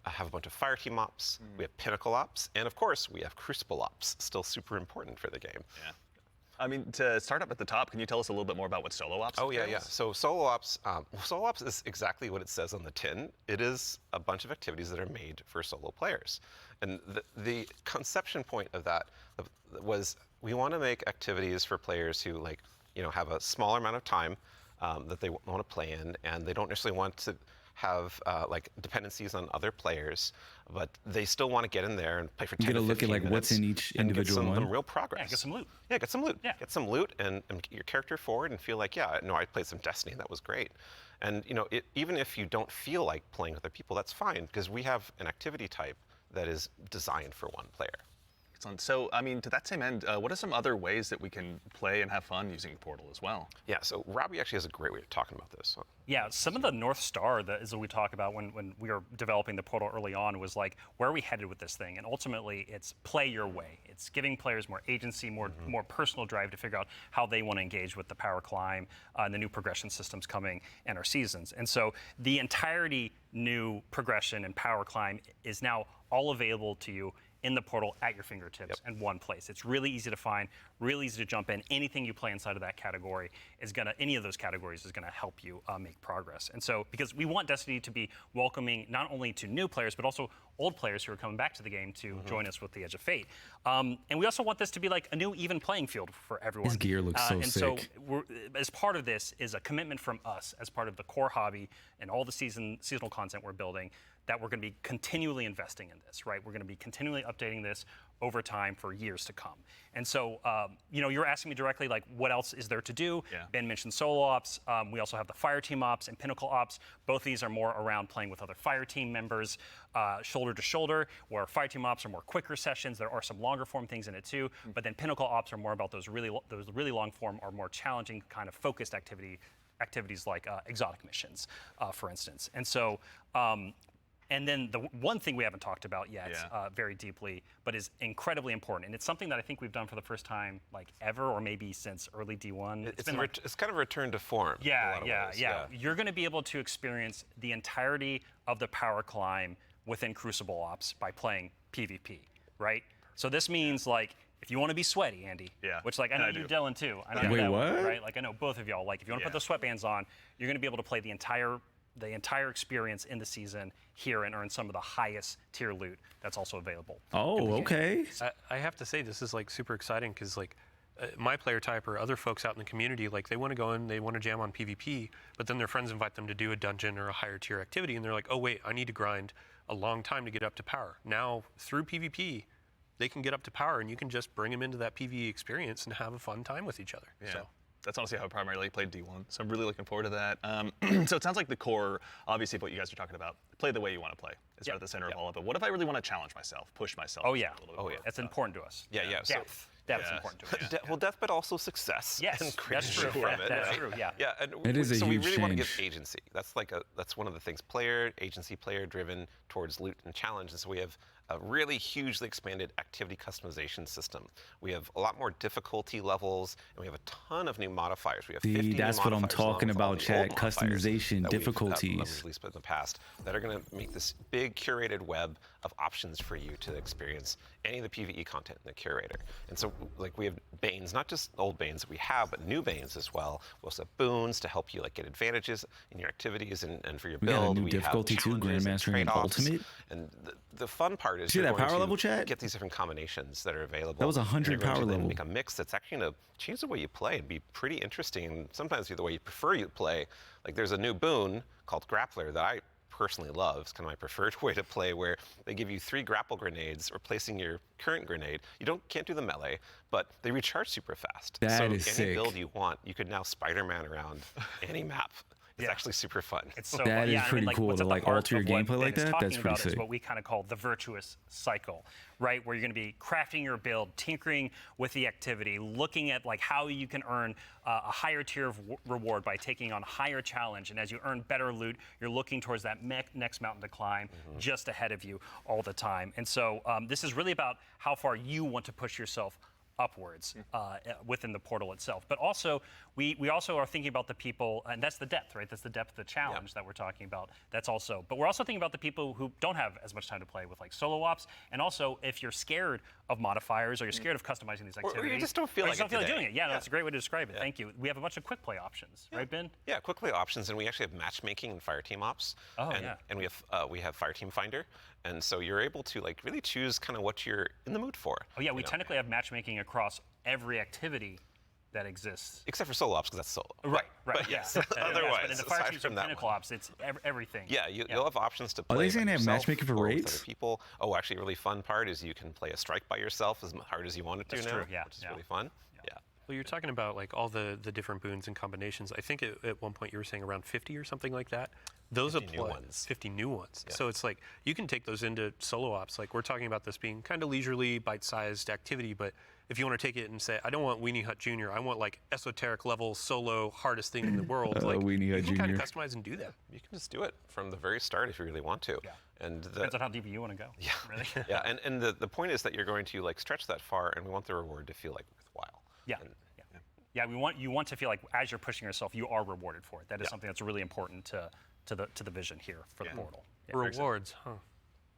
have a bunch of fire team ops. We have pinnacle ops, and of course we have crucible ops. Still super important for the game. Yeah. I mean, to start up at the top, can you tell us a little bit more about what solo ops Oh yeah. entails? So solo ops is exactly what it says on the tin. It is a bunch of activities that are made for solo players, and the conception point of that was we want to make activities for players who have a smaller amount of time that they want to play in, and they don't necessarily want to have like dependencies on other players, but they still want to get in there and play for 10 Get a to look 15 at like minutes what's in each and individual get some one. real progress. Yeah, get some loot. Yeah, get some loot. Yeah. Get some loot and get your character forward and feel like, yeah, no, I played some Destiny. That was great. And you know, even if you don't feel like playing with other people, that's fine because we have an activity type that is designed for one player. Excellent. So, I mean, to that same end, what are some other ways that we can play and have fun using Portal as well? Yeah, so Robbie actually has a great way of talking about this. Yeah, some of the North Star that is what we talk about when we were developing the Portal early on was like, where are we headed with this thing? And ultimately, it's play your way. It's giving players more agency, more personal drive to figure out how they want to engage with the power climb and the new progression systems coming and our seasons. And so the entirety new progression and power climb is now all available to you in the Portal at your fingertips in one place. It's really easy to find, really easy to jump in. Anything you play inside of that category is any of those categories is gonna help you make progress. And so, because we want Destiny to be welcoming not only to new players, but also old players who are coming back to the game to join us with the Edge of Fate. And we also want this to be like a new even playing field for everyone. His gear looks so and sick. So as part of this is a commitment from us as part of the core hobby and all the seasonal content we're building, that we're going to be continually investing in this, right? We're going to be continually updating this over time for years to come. And so, you know, you're asking me directly, like, what else is there to do? Yeah. Ben mentioned solo ops. We also have the fire team ops and pinnacle ops. Both of these are more around playing with other fire team members, shoulder to shoulder, where fire team ops are more quicker sessions. There are some longer form things in it too, but then pinnacle ops are more about those really long form or more challenging kind of focused activities like exotic missions, for instance. And so, and then the one thing we haven't talked about yet very deeply, but is incredibly important, and it's something that I think we've done for the first time like ever, or maybe since early D1. It's kind of a return to form. Yeah. You're going to be able to experience the entirety of the power climb within Crucible Ops by playing PvP, right? So this means like, if you want to be sweaty, Andy, which like I know you, Dylan, too. I know Wait, that what? one, right? Like I know both of y'all. Like if you want to put those sweatbands on, you're going to be able to play the entire experience in the season here and earn some of the highest tier loot that's also available. Oh, okay. I have to say this is like super exciting because like my player type or other folks out in the community, like they want to go in, they want to jam on PvP, but then their friends invite them to do a dungeon or a higher tier activity, and they're like, oh wait, I need to grind a long time to get up to power. Now through PvP, they can get up to power, and you can just bring them into that PvE experience and have a fun time with each other. Yeah. So. That's honestly how I primarily played D1, so I'm really looking forward to that. So it sounds like the core, obviously, of what you guys are talking about, play the way you want to play. It's at the center of all of it. What if I really want to challenge myself, push myself? Oh yeah. A little bit more? That's important to us. Yeah. So, That's important to us. well, death, but also success. Yes, and that's true. from it. That's true. Yeah. Yeah, and It is a so we huge really want to give change. agency. That's one of the things. Agency, player driven towards loot and challenge. And so we have a really hugely expanded activity customization system. We have a lot more difficulty levels, and we have a ton of new modifiers. We have 50 new that's what I'm modifiers along talking with all about, the chat. old modifiers Customization, that we've, difficulties. released in the past that are going to make this big curated web of options for you to experience any of the PvE content in the curator. And so, like, we have Banes, not just old Banes that we have, but new Banes as well. We also have boons to help you like get advantages in your activities and for your We got a build. new We difficulty have too, challenges and Grandmaster and trade-offs. Ultimate. And the fun part is See you're that going power to level, chat? get these different combinations that are available. That was and 100 you're going power to then level. make a mix that's actually going to change the way you play and be pretty interesting. And sometimes the way you prefer you play. Like there's a new boon called Grappler that I personally love. It's kind of my preferred way to play, where they give you 3 grapple grenades replacing your current grenade. You can't do the melee, but they recharge super fast. That so is any sick. build you want, you could now Spider-Man around any map. It's actually super fun. It's so That fun. is Yeah, pretty cool what's to, at the like, heart alter your of what gameplay like Ben is that. talking That's pretty about is sick. what we kind of call the virtuous cycle, right? Where you're going to be crafting your build, tinkering with the activity, looking at like how you can earn a higher tier of reward by taking on higher challenge. And as you earn better loot, you're looking towards that next mountain to climb just ahead of you all the time. And so this is really about how far you want to push yourself upwards within the portal itself. But also, we also are thinking about the people, and that's the depth, right? That's the depth of the challenge that we're talking about. That's also, but we're also thinking about the people who don't have as much time to play with like solo ops, and also if you're scared of modifiers or you're scared of customizing these activities. Or you just don't feel like it doing today. it. Yeah, that's a great way to describe it. Thank you. We have a bunch of quick play options, right, Ben? Yeah, quick play options, and we actually have matchmaking and fire team ops. Oh, and, yeah. And we have fire team finder, and so you're able to like really choose kind of what you're in the mood for. Oh yeah, we you know? technically have matchmaking across every activity that exists. Except for solo ops, because that's solo. Right, right. But yes, yeah. otherwise, but in the fire aside teams from or that pinnacle one. ops, it's everything. Yeah, you'll have options to play. Are they by saying they have yourself matchmaking for or with raids? other people. Oh, actually, a really fun part is you can play a strike by yourself as hard as you want it to That's now, true, yeah, which is yeah. really fun. Yeah. Well, you're talking about like all the different boons and combinations. I think at one point you were saying around 50 or something like that. Those 50 new apply. ones. 50 new ones. Yeah. So it's like you can take those into solo ops. Like we're talking about this being kind of leisurely, bite-sized activity, but if you want to take it and say, I don't want Weenie Hut Jr., I want like esoteric level solo hardest thing in the world, like Weenie you Hut can kind of Jr.. customize and do that. You can just do it from the very start if you really want to. Yeah. And Depends on how deep you want to go. Yeah. Really. yeah, and the point is that you're going to like stretch that far, and we want the reward to feel like worthwhile. Yeah. And, Yeah, you want to feel like as you're pushing yourself, you are rewarded for it. That is Yeah. something that's really important to the vision here for the portal. Yeah. Rewards, huh?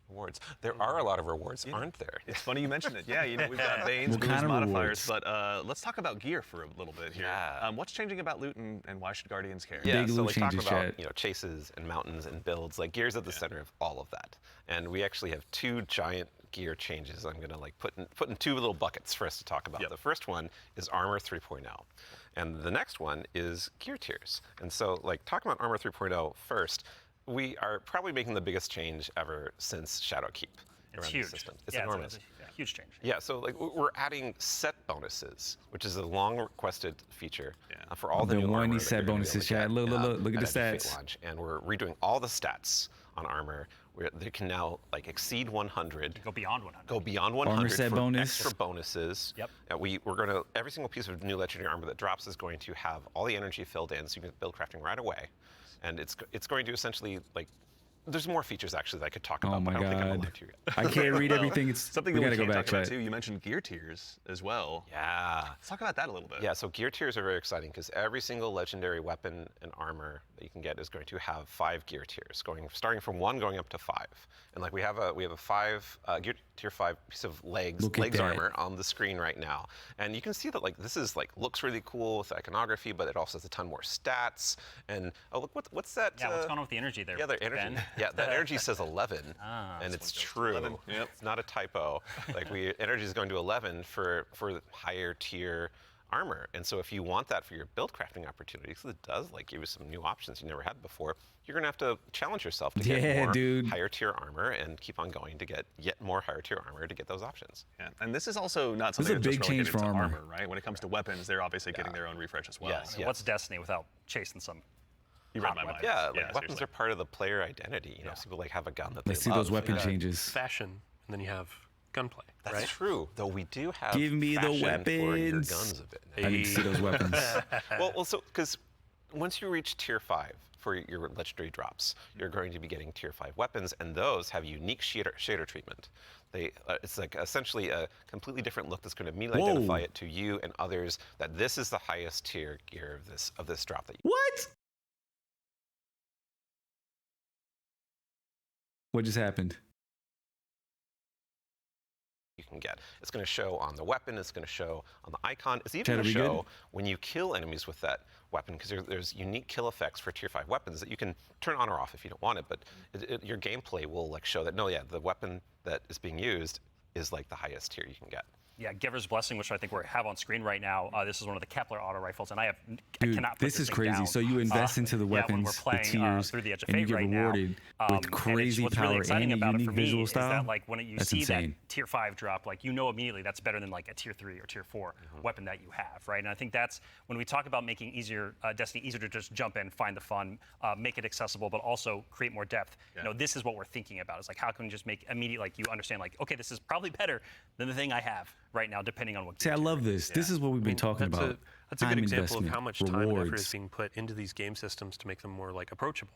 rewards. There are a lot of rewards, aren't there? It's funny you mention it. Yeah, we've got Banes, What Boos, kind of modifiers, rewards? but let's talk about gear for a little bit here. Yeah. What's changing about loot and why should Guardians care? Yeah, Big so loot like talking changes, about chat. chases and mountains and builds, like gear's at the center of all of that. And we actually have two giant gear changes I'm gonna like put in two little buckets for us to talk about. Yep. The first one is Armor 3.0. And the next one is gear tiers. And so like talking about Armor 3.0 first, we are probably making the biggest change ever since Shadowkeep It's around huge. the system. It's yeah, enormous. It's a huge change. Yeah, so like we're adding set bonuses, which is a long requested feature Yeah. for all I've the been new wanting armor these that you're set gonna be able bonuses, to Chad. get, Look at the Fate stats. launch, and we're redoing all the stats on armor. Where they can now like exceed 100. Go beyond 100. Go beyond 100 set for bonus. extra bonuses. Yep. We're going to every single piece of new legendary armor that drops is going to have all the energy filled in, so you can build crafting right away, and it's going to essentially like. There's more features actually that I could talk about, Oh my but I don't think I'm God. allowed to yet. I can't read everything. It's Something we that gotta we go can't back, talk about chat. too. You mentioned gear tiers as well. Yeah. Let's talk about that a little bit. Yeah, so gear tiers are very exciting because every single legendary weapon and armor that you can get is going to have 5 gear tiers, starting from 1 going up to 5. And like we have a 5 gear tier 5 piece of legs Look at that. armor on the screen right now, and you can see that like this is like looks really cool with the iconography, but it also has a ton more stats. And oh look, what's that? Yeah, what's going on with the energy there? Yeah, the energy. Ben? Yeah, that energy says 11, and That's it's what it goes to true. 11. Yep. It's not a typo. Like energy is going to 11 for higher tier armor, and so if you want that for your build crafting opportunities, it does like give you some new options you never had before. You're gonna have to challenge yourself to get Yeah, more dude. higher tier armor and keep on going to get yet more higher tier armor to get those options. Yeah. And this is also not This something is a that's big just change relegated for to armor. right? When it comes to weapons, they're obviously getting their own refresh as well. Yes, I mean, what's Destiny without chasing some? You read hot my mind. weapons? Yeah, like weapons seriously. are part of the player identity. You know, so people like have a gun that Let's they see those love. weapon Yeah. changes. Fashion, and then you have gunplay. That's right? true, though we do have Give me the fashion for your weapons. guns a bit now. I need to see those weapons. well, so because once you reach tier 5 for your legendary drops, you're going to be getting tier 5 weapons, and those have unique shader treatment. It's like essentially a completely different look that's going to immediately Whoa. identify it to you and others that this is the highest tier gear of this drop that What? What just happened? you can get. It's going to show on the weapon. It's going to show on the icon. It's even Chad, going are to we show good? when you kill enemies with that weapon, because there's unique kill effects for tier 5 weapons that you can turn on or off if you don't want it. But your gameplay will like show that no, yeah, the weapon that is being used is like the highest tier you can get. Yeah, Giver's Blessing, which I think we have on screen right now. This is one of the Kepler auto rifles, and I Dude, cannot put this is thing crazy. down. So you invest into the Yeah, when weapons, we're the playing tiers, through the Edge of and you Fate get right now. rewarded And with crazy what's really power exciting and a about it unique for me visual is style. that like when you That's see insane. that tier 5 drop, like you know immediately that's better than like a tier 3 or tier 4 weapon that you have, right? And I think that's when we talk about making Destiny easier to just jump in, find the fun, make it accessible, but also create more depth. Yeah. You know, this is what we're thinking about. It's like how can we just make immediate, like you understand, like okay, this is probably better than the thing I have right now, depending on what. See, I love this. This is what we've been talking that's about. That's a good Time example of investment, how much time and effort rewards. is being put into these game systems to make them more like approachable.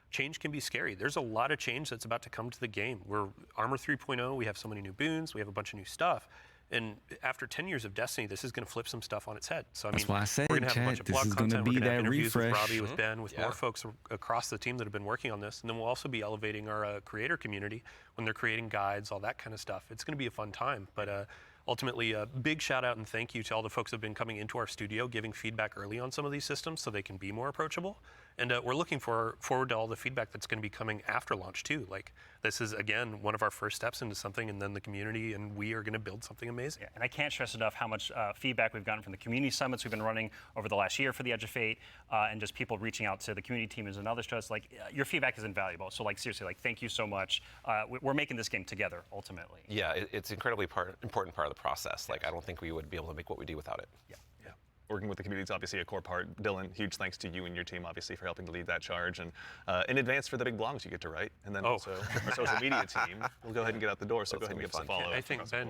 Change can be scary. There's a lot of change that's about to come to the game. We're Armor 3.0. We have so many new boons. We have a bunch of new stuff. And after 10 years of Destiny, this is going to flip some stuff on its head. So I That's mean, why I said, we're going to have a chat, bunch of this blog is gonna content. be We're going to have that interviews refresh. with Robbie, with Ben, with Yeah. more folks across the team that have been working on this. And then we'll also be elevating our creator community when they're creating guides, all that kind of stuff. It's going to be a fun time. But ultimately, a big shout out and thank you to all the folks that have been coming into our studio, giving feedback early on some of these systems so they can be more approachable. And we're looking forward to all the feedback that's going to be coming after launch too. Like this is again one of our first steps into something, and then the community and we are going to build something amazing. Yeah, and I can't stress enough how much feedback we've gotten from the community summits we've been running over the last year for the Edge of Fate, and just people reaching out to the community teams and others to us. Like your feedback is invaluable. So like seriously, like thank you so much. We're making this game together ultimately. Yeah, it's incredibly important part of the process. Like I don't think we would be able to make what we do without it. Yeah. Working with the community is obviously a core part. Dylan, huge thanks to you and your team, obviously, for helping to lead that charge. And in advance for the big blogs you get to write. And then also our social media team will go ahead and get out the door, so go ahead and give us a follow. I think, Ben,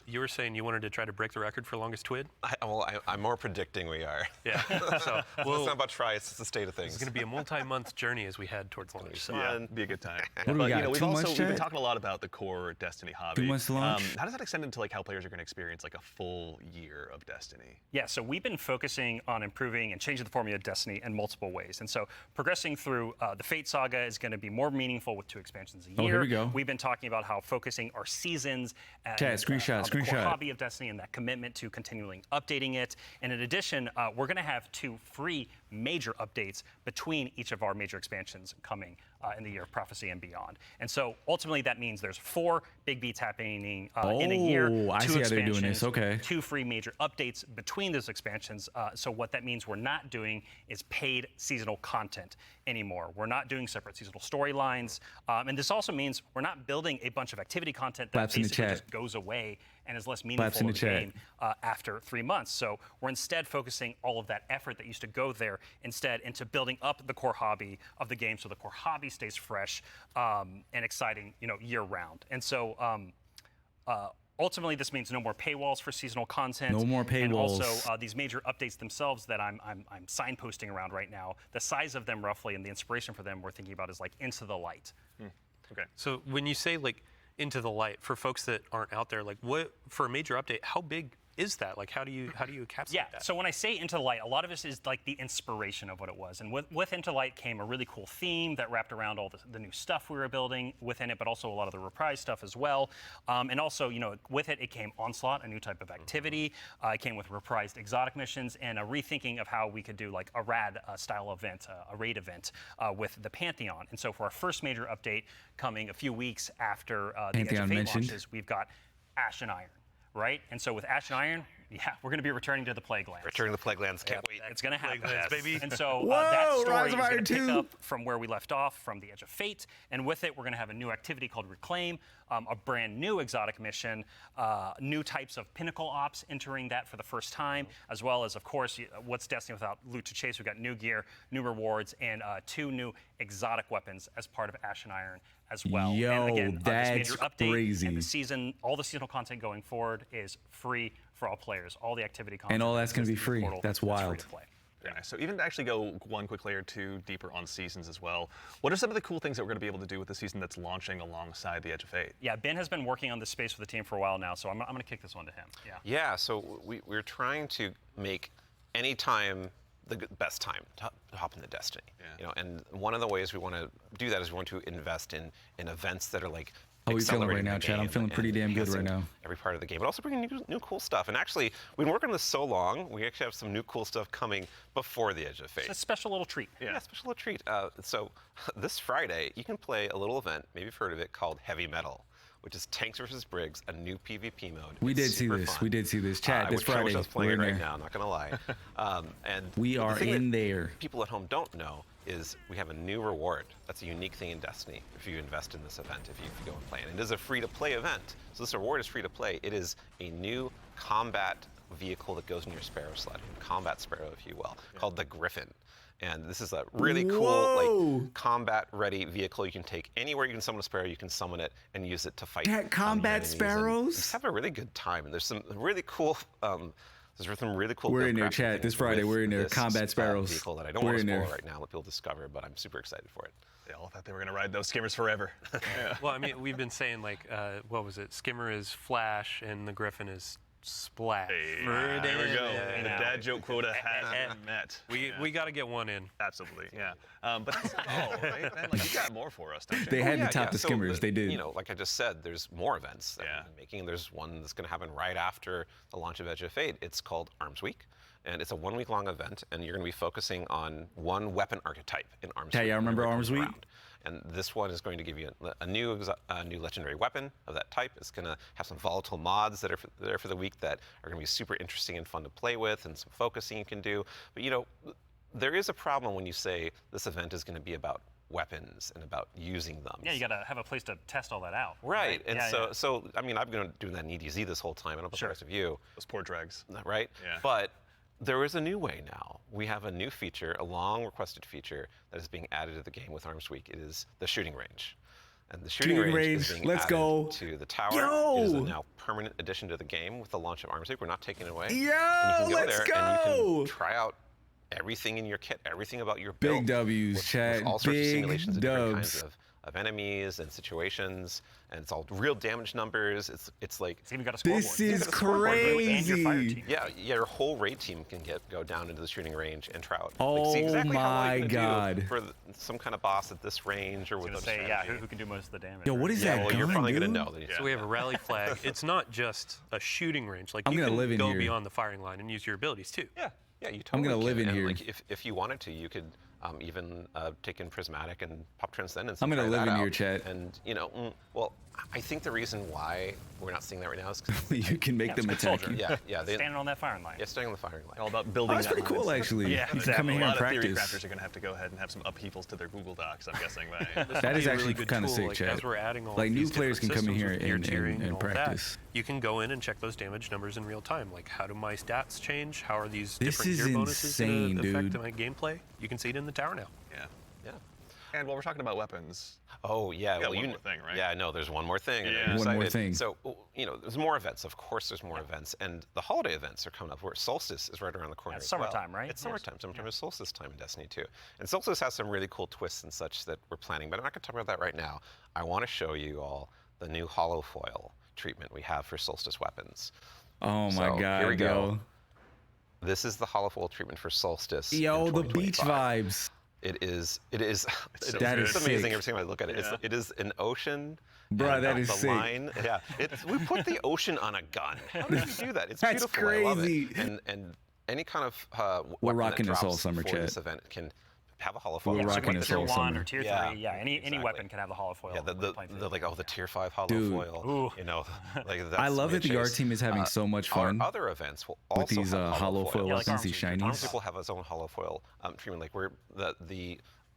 you were saying you wanted to try to break the record for longest twid? I'm more predicting we are. Yeah. So it's not about try, it's the state of things. It's going to be a multi-month journey as we head towards launch. So. Yeah, be a good time. What do we got? We've been talking a lot about the core Destiny hobby. 2 months to launch? How does that extend into like how players are going to experience like a full year of Destiny? Yeah, so we've been focusing on improving and changing the formula of Destiny in multiple ways. And so progressing through the Fate Saga is going to be more meaningful with 2 expansions a year. Oh, here we go. We've been talking about how focusing our seasons and screenshot. the core hobby of Destiny and that commitment to continually updating it. And in addition, we're going to have 2 free major updates between each of our major expansions coming in the year of Prophecy and beyond. And so ultimately that means there's 4 big beats happening in a year. I 2 see how they're doing this. expansions, Okay. 2 free major updates between those expansions. So what that means we're not doing is paid seasonal content anymore. We're not doing separate seasonal storylines. And this also means we're not building a bunch of activity content that basically just goes away and is less meaningful to the game after 3 months. So we're instead focusing all of that effort that used to go there instead into building up the core hobby of the game so the core hobby stays fresh and exciting, year round. And so ultimately, this means no more paywalls for seasonal content. No more paywalls. And also these major updates themselves that I'm signposting around right now. The size of them roughly and the inspiration for them we're thinking about is like Into the Light. Okay. So when you say like Into the Light, for folks that aren't out there, like what for a major update, how big is that? Like how do you encapsulate that? So when I say Into the Light, a lot of this is like the inspiration of what it was. And with Into the Light came a really cool theme that wrapped around all the new stuff we were building within it, but also a lot of the reprise stuff as well. And also, with it came Onslaught, a new type of activity. It came with reprised exotic missions and a rethinking of how we could do like a rad style event, a raid event with the Pantheon. And so for our first major update coming a few weeks after the Edge of Fate launches, we've got Ash and Iron. Right? And so with Ash and Iron, we're going to be returning to the Plague Lands. Returning to the Plague Lands, can't wait. It's going to happen. Plague Lands, baby. And so Whoa, that story Rise is of going Iron to pick 2. up from where we left off, from the Edge of Fate. And with it, we're going to have a new activity called Reclaim, a brand new exotic mission, new types of pinnacle ops entering that for the first time, as well as, of course, what's Destiny without loot to chase? We've got new gear, new rewards, and 2 new exotic weapons as part of Ash and Iron as well. Yo, and again, that's this major update crazy. and the season, all the seasonal content going forward is free for all players. All the activity content. And all that's going to be exists in the free. portal That's is free wild. to play. Very nice. So even to actually go one quick layer 2 deeper on seasons as well, what are some of the cool things that we're going to be able to do with the season that's launching alongside the Edge of Fate? Yeah, Ben has been working on this space with the team for a while now, so I'm going to kick this one to him. Yeah, so we're trying to make any time the best time to hop into Destiny. And one of the ways we want to do that is we want to invest in events that are like How are we feeling right accelerating now, the Chad? I'm game feeling pretty and damn good right enhancing now. Every part of the game, but also bringing new cool stuff. And actually, we've been working on this so long, we actually have some new cool stuff coming before the Edge of Fate. It's a special little treat. Yeah, special little treat. So this Friday, you can play a little event, maybe you've heard of it, called Heavy Metal, which is Tanks versus Briggs, a new PvP mode. We It's did see super this. fun. We did see this. Chad, this I Friday. wish I was playing We're it in right there. now, not gonna lie. And We the are thing in that there. People at home don't know is we have a new reward. That's a unique thing in Destiny if you invest in this event, if you go and play it. It is a free-to-play event. So this reward is free to play. It is a new combat vehicle that goes in your Sparrow sled, combat Sparrow, if you will, called the Griffin. And this is a really cool, like, combat-ready vehicle you can take anywhere you can summon a Sparrow. You can summon it and use it to fight. Combat enemies. Sparrows? And just have a really good time. And there's some really cool. There's some really cool. We're in there, graphic Chad. things This Friday, with we're in there. this, Combat Sparrows. Vehicle that I don't We're want to in there. spoil right now. Let people discover, but I'm super excited for it. They all thought they were going to ride those skimmers forever. Well, I mean, we've been saying like, what was it? Skimmer is Flash, and the Griffin is Splat. Hey, Further there we go. than The out. dad joke quota has been met. We got to get one in. Absolutely, yeah. But that's not all, right, man? Like, you got more for us, don't you? They had to yeah, top the so skimmers. They did. You know, like I just said, there's more events that Yeah. we've been making. There's one that's going to happen right after the launch of Edge of Fate. It's called Arms Week. And it's a 1 week long event, and you're going to be focusing on one weapon archetype in Arms Hey, Week. y'all remember whenever it Arms comes Week? around. And this one is going to give you a new legendary weapon of that type. It's going to have some volatile mods that are there for the week that are going to be super interesting and fun to play with, and some focusing you can do. But you know, there is a problem when you say this event is going to be about weapons and about using them. Yeah, you got to have a place to test all that out. Right, and Yeah, so I mean, I've been doing that in EDZ this whole time. I don't know about the rest of you. Those poor dregs. Right? Yeah. But there is a new way now. We have a new feature, a long requested feature that is being added to the game with Arms Week. It is the shooting range. And the shooting range is being Let's added go. to the tower. Yo! It is a now permanent addition to the game with the launch of Arms Week. We're not taking it away. Yo, and you can go let's there go! and you can try out everything in your kit, everything about your build. Big W's, with chat. all sorts of Big simulations of different kinds dubs. of enemies and situations, and it's all real damage numbers. It's like It's even got a scoreboard. This is And your fire crazy. team. yeah, your whole raid team can go down into the shooting range and try out. Oh see exactly how well my you're gonna do God. for some kind of boss at this range or I was with gonna a say, yeah, strategy. who can do most of the damage? Yo, what right? is Yeah, that well, gun, you're probably dude? gonna know. That So we have a rally flag. It's not just a shooting range. Like I'm you gonna can live in go here. beyond the firing line and use your abilities too. Yeah, you I'm totally gonna live can. in And, here. Like, if you wanted to, you could even take in Prismatic and pop Transcendence. I'm and gonna try live that in your out. chat. And you know, well, I think the reason why we're not seeing that right now is because You can make them it's attack soldier. you. yeah, they Standing on that firing line. staying on the firing line. All about building Oh, that's that pretty cool, momentum. actually. Yeah, You can come in A here and lot of theory practice. crafters are going to have to go ahead and have some upheavals to their Google Docs, I'm guessing. That is Be a actually really good kind of tool, sick, like, chat. As we're adding all Like, new these players can different come in systems here with gear and tiering all that, practice. you can go in and check those damage numbers in real time. Like, how do my stats change? How are these This different is gear bonuses going insane, to affect dude. my gameplay? You can see it in the tower now. Yeah. Yeah. And while we're talking about weapons, Oh yeah, got well one you more thing, right? Yeah, no, there's one more thing. and Yeah. I'm One more excited. thing. So you know, there's more events. Of course, there's more events, and the holiday events are coming up. Where Solstice is right around the corner. It's as well. summertime, right? It's summertime. Summertime is Solstice time in Destiny 2, and Solstice has some really cool twists and such that we're planning. But I'm not going to talk about that right now. I want to show you all the new hollow foil treatment we have for Solstice weapons. Oh my So, God, here we go. yo. This is the hollow foil treatment for Solstice. Yo, in the beach 2025. vibes. It is. so That good. is It's amazing sick. every time I look at it. Yeah. It is an ocean. Bruh, and that is the sick. line. Yeah, we put the ocean on a gun. How did we do that? It's That's beautiful. I love crazy. it. And any kind of We're weapon rocking that this all drops summer, for chat. this event can have a hollow foil. We're Yeah, so rocking like this tier all 1 summer. or tier 3. Yeah, Yeah, any exactly. weapon can have the hollow foil. Yeah, when we're playing through the like the tier 5 hollow Dude. foil. Ooh. You know, like that's I love that the art mid-chase. team is having so much fun Our other events will also with these have hollow foil Yeah, like weapons, these Arms Week. shinies. Arms will have its own hollow foil treatment. Like we're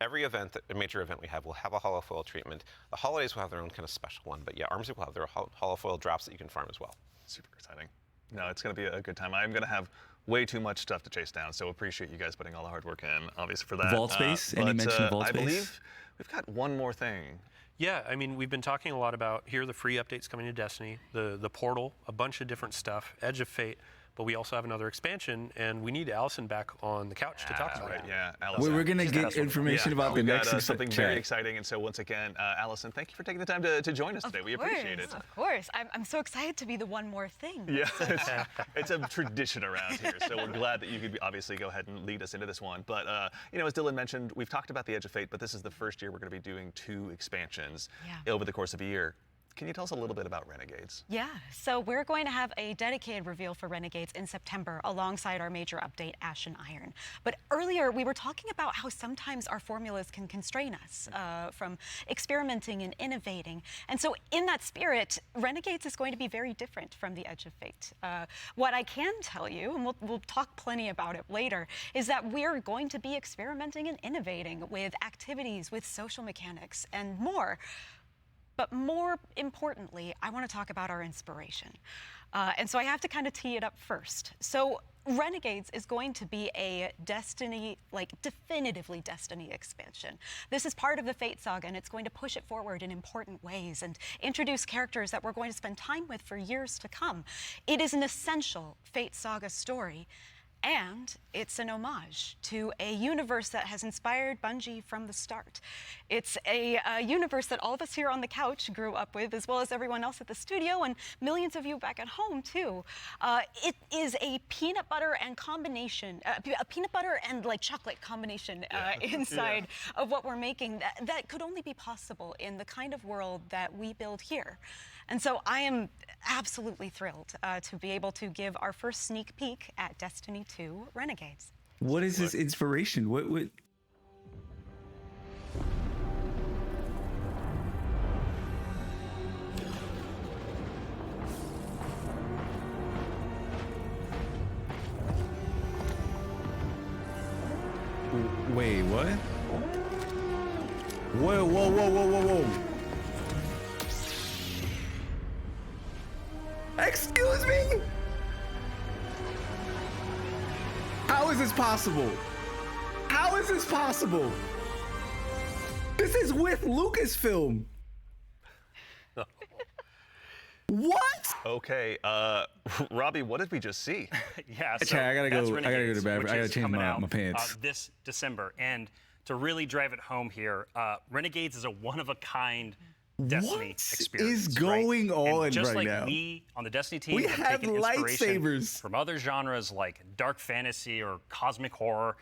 every event, a major event we have will have a hollow foil treatment. The holidays will have their own kind of special one, but yeah, Arms will have their hollow foil drops that you can farm as well. Super exciting. No, it's going to be a good time. I'm going to have way too much stuff to chase down, so appreciate you guys putting all the hard work in, obviously, for that. Vault space? Any but, mention of vault I space? believe we've got one more thing. Yeah, I mean, we've been talking a lot about here are the free updates coming to Destiny, the portal, a bunch of different stuff, Edge of Fate, but we also have another expansion, and we need Allison back on the couch to talk about Right, it. yeah. Allison. We're gonna She's get got us one. information about the we've next got something very chat. exciting, and so once again, Allison, thank you for taking the time to join us today. We appreciate it. Of course. I'm so excited to be the one more thing. Yeah, it's a tradition around here, so we're glad that you could obviously go ahead and lead us into this one. But, you know, as Dylan mentioned, we've talked about the Edge of Fate, but this is the first year we're going to be doing 2 expansions over the course of a year. Can you tell us a little bit about Renegades? Yeah, so we're going to have a dedicated reveal for Renegades in September alongside our major update, Ashen Iron. But earlier we were talking about how sometimes our formulas can constrain us from experimenting and innovating. And so in that spirit, Renegades is going to be very different from the Edge of Fate. What I can tell you, and we'll talk plenty about it later, is that we're going to be experimenting and innovating with activities, with social mechanics, and more. But more importantly, I want to talk about our inspiration. And so I have to kind of tee it up first. So Renegades is going to be a Destiny, like definitively Destiny expansion. This is part of the Fate Saga, and it's going to push it forward in important ways and introduce characters that we're going to spend time with for years to come. It is an essential Fate Saga story. And it's an homage to a universe that has inspired Bungie from the start. It's a universe that all of us here on the couch grew up with, as well as everyone else at the studio and millions of you back at home too. It is a peanut butter and combination, a peanut butter and like chocolate combination inside of what we're making that could only be possible in the kind of world that we build here. And so I am absolutely thrilled to be able to give our first sneak peek at Destiny 2 Renegades. What is this inspiration? What? Wait, what? Whoa, whoa, whoa, whoa, whoa, whoa. Excuse me? How is this possible? How is this possible? This is with Lucasfilm. What? Okay, Robbie, what did we just see? Yeah, so Chad, I gotta that's go to the Renegades, bathroom. which I gotta is change coming my out, pants. this December. And to really drive it home here, Renegades is a one-of-a-kind Destiny experience. Is going on and just right like now? we on the Destiny team We have have taken inspiration lightsabers. from other genres like dark fantasy or cosmic horror.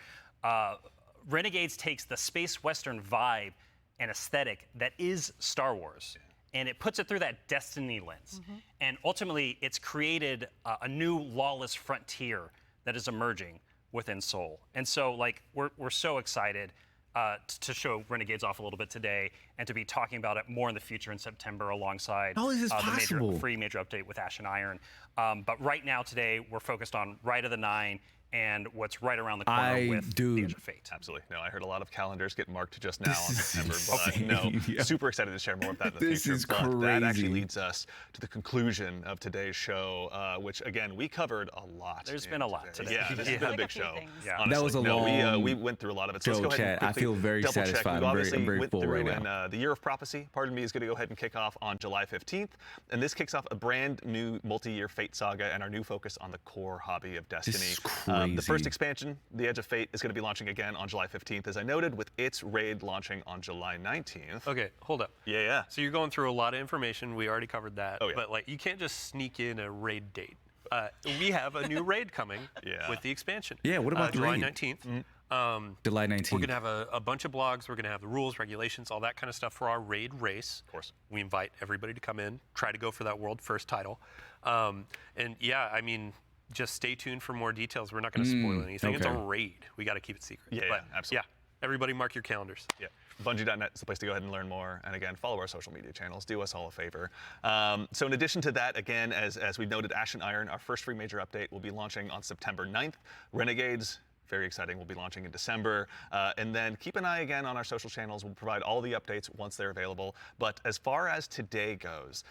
Renegades takes the space western vibe and aesthetic that is Star Wars, and it puts it through that Destiny lens. And ultimately, it's created a new lawless frontier that is emerging within Seoul. And so, like, we're so excited to show Renegades off a little bit today and to be talking about it more in the future in September alongside How is this the possible? free major update with Ash and Iron. But right now, today, we're focused on Rite of the Nine and what's right around the corner with the Edge of Fate. Absolutely. No, I heard a lot of calendars get marked just now on This is September, but insane. no, Yeah. super excited to share more of that in the This future. is But that actually crazy. leads us to the conclusion of today's show, which again we covered a lot. There's been a lot today. Yeah, this has been a big show. Yeah. Honestly. That was a no, long we went through a lot of it. So show, let's go ahead and chat. I quickly feel very double check. satisfied. We I'm obviously very went full through right and, now. the Year of Prophecy, pardon me, is going to go ahead and kick off on July 15th, and this kicks off a brand new multi-year Fate Saga and our new focus on the core hobby of Destiny. This is The first crazy. expansion, The Edge of Fate, is going to be launching again on July 15th, as I noted, with its raid launching on July 19th. Okay, hold up. Yeah. So you're going through a lot of information. We already covered that. Oh, yeah. But like, you can't just sneak in a raid date. We have a new raid coming with the expansion. Yeah, what about the July raid? 19th. July 19th. We're going to have a bunch of blogs. We're going to have the rules, regulations, all that kind of stuff for our raid race. Of course. We invite everybody to come in, try to go for that world first title. And yeah, I mean, just stay tuned for more details. We're not going to spoil anything. It's a okay. raid. We got to keep it secret. Yeah, But, absolutely. Yeah, everybody mark your calendars. Yeah. Bungie.net is the place to go ahead and learn more. And again, follow our social media channels. Do us all a favor. So in addition to that, again, as we noted, Ash and Iron, our first free major update, will be launching on September 9th. Renegades, very exciting, will be launching in December. And then keep an eye again on our social channels. We'll provide all the updates once they're available. But as far as today goes,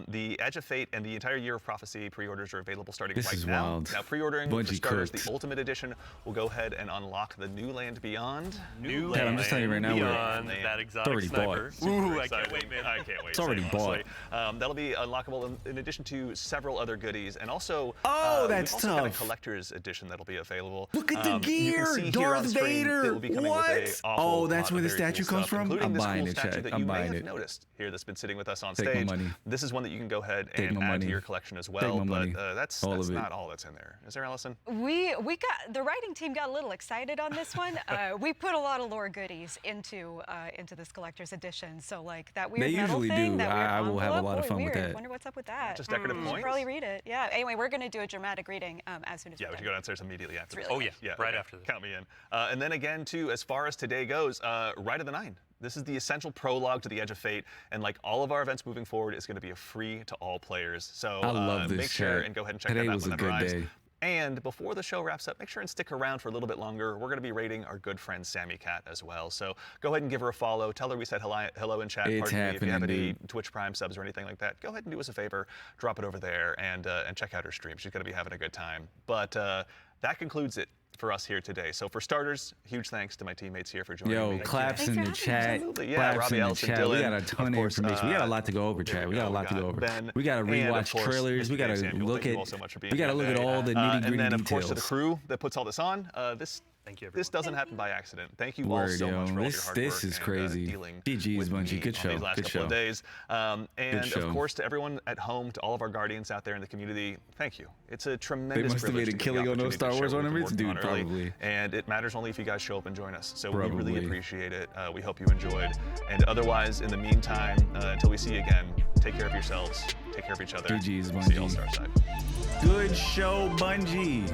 the Edge of Fate and the entire Year of Prophecy pre-orders are available starting This right is now. wild. Now, pre-ordering for Bungie starters, cooked. the Ultimate Edition will go ahead and unlock the New Land Beyond. New Ted, I'm just telling you right now, beyond we're- that exotic already sniper. bought. Ooh, I Excited. can't wait, man. I can't wait. It's already honestly. That'll be unlockable in addition to several other goodies, and also Oh, we've that's also got a tough. collector's edition that'll be available. Look at the You gear, can see here Darth on screen Vader. that will be coming with What? a awful Oh, that's lot where of the very statue cool comes stuff, from? including I'm this buying cool it, statue Chad. that I'm you may buying have it. noticed here that's been sitting with us on Take my stage. money. This is one that you can go ahead Take and my add money. to your collection as Take well. my money. But that's All of it. not all that's in there. Is there, Allison? We got the writing team got a little excited on this one. We put a lot of lore goodies into this collector's edition. So like that weird They metal usually thing, do. that weird I will have a envelope. lot of Boy, fun with weird. that. Wonder what's up with that. Just decorative You points? should probably read it. Yeah. Anyway, we're gonna do a dramatic reading as soon as Yeah, we're we should done. go downstairs immediately after this. really Oh, yeah, right after this. Count me in. And then again, too, as far as today goes, Rite of the Nine. This is the essential prologue to the Edge of Fate, and like all of our events moving forward, it's going to be a free to all players. So I love this make sure chat. and go ahead and check Today that out was when a it good arrives. day. And before the show wraps up, make sure and stick around for a little bit longer. We're going to be rating our good friend Sammy Cat as well. So go ahead and give her a follow. Tell her we said hello in chat. It's Pardon me. If you have happening, any dude. Twitch Prime subs or anything like that, go ahead and do us a favor. Drop it over there and check out her stream. She's going to be having a good time. But that concludes it for us here today. So for starters, huge thanks to my teammates here for joining me. Yo, claps in the chat. Absolutely. Yeah, Claps Robbie in the Ellison, chat. Dylan, We got a ton of course, information. We got a lot to go over, chat. We got a lot to go over. Ben, We got to and, of rewatch course, trailers. We Mr. got Dave to Samuel. look Thank you at. all so much for being We got to here look at today. all the nitty And gritty then, of details. course, to the crew that puts all this on, Thank you, everyone. this doesn't happen by accident. Thank you all Word, so yo. much for all your This- hard this work is and, crazy. dealing GG's, with Bungie. me Good on show. these last Good couple of show. days. And show. of course, to everyone at home, to all of our guardians out there in the community, thank you. It's a tremendous must have privilege made a to get the killing on those opportunity to Star share Wars what we've been ornaments? working Dude, on early. probably. And it matters only if you guys show up and join us. So we really Probably. appreciate it. We hope you enjoyed. And otherwise, in the meantime, until we see you again, take care of yourselves, take care of each other. GG's, See you all Bungie. Starside. Good show, Bungie.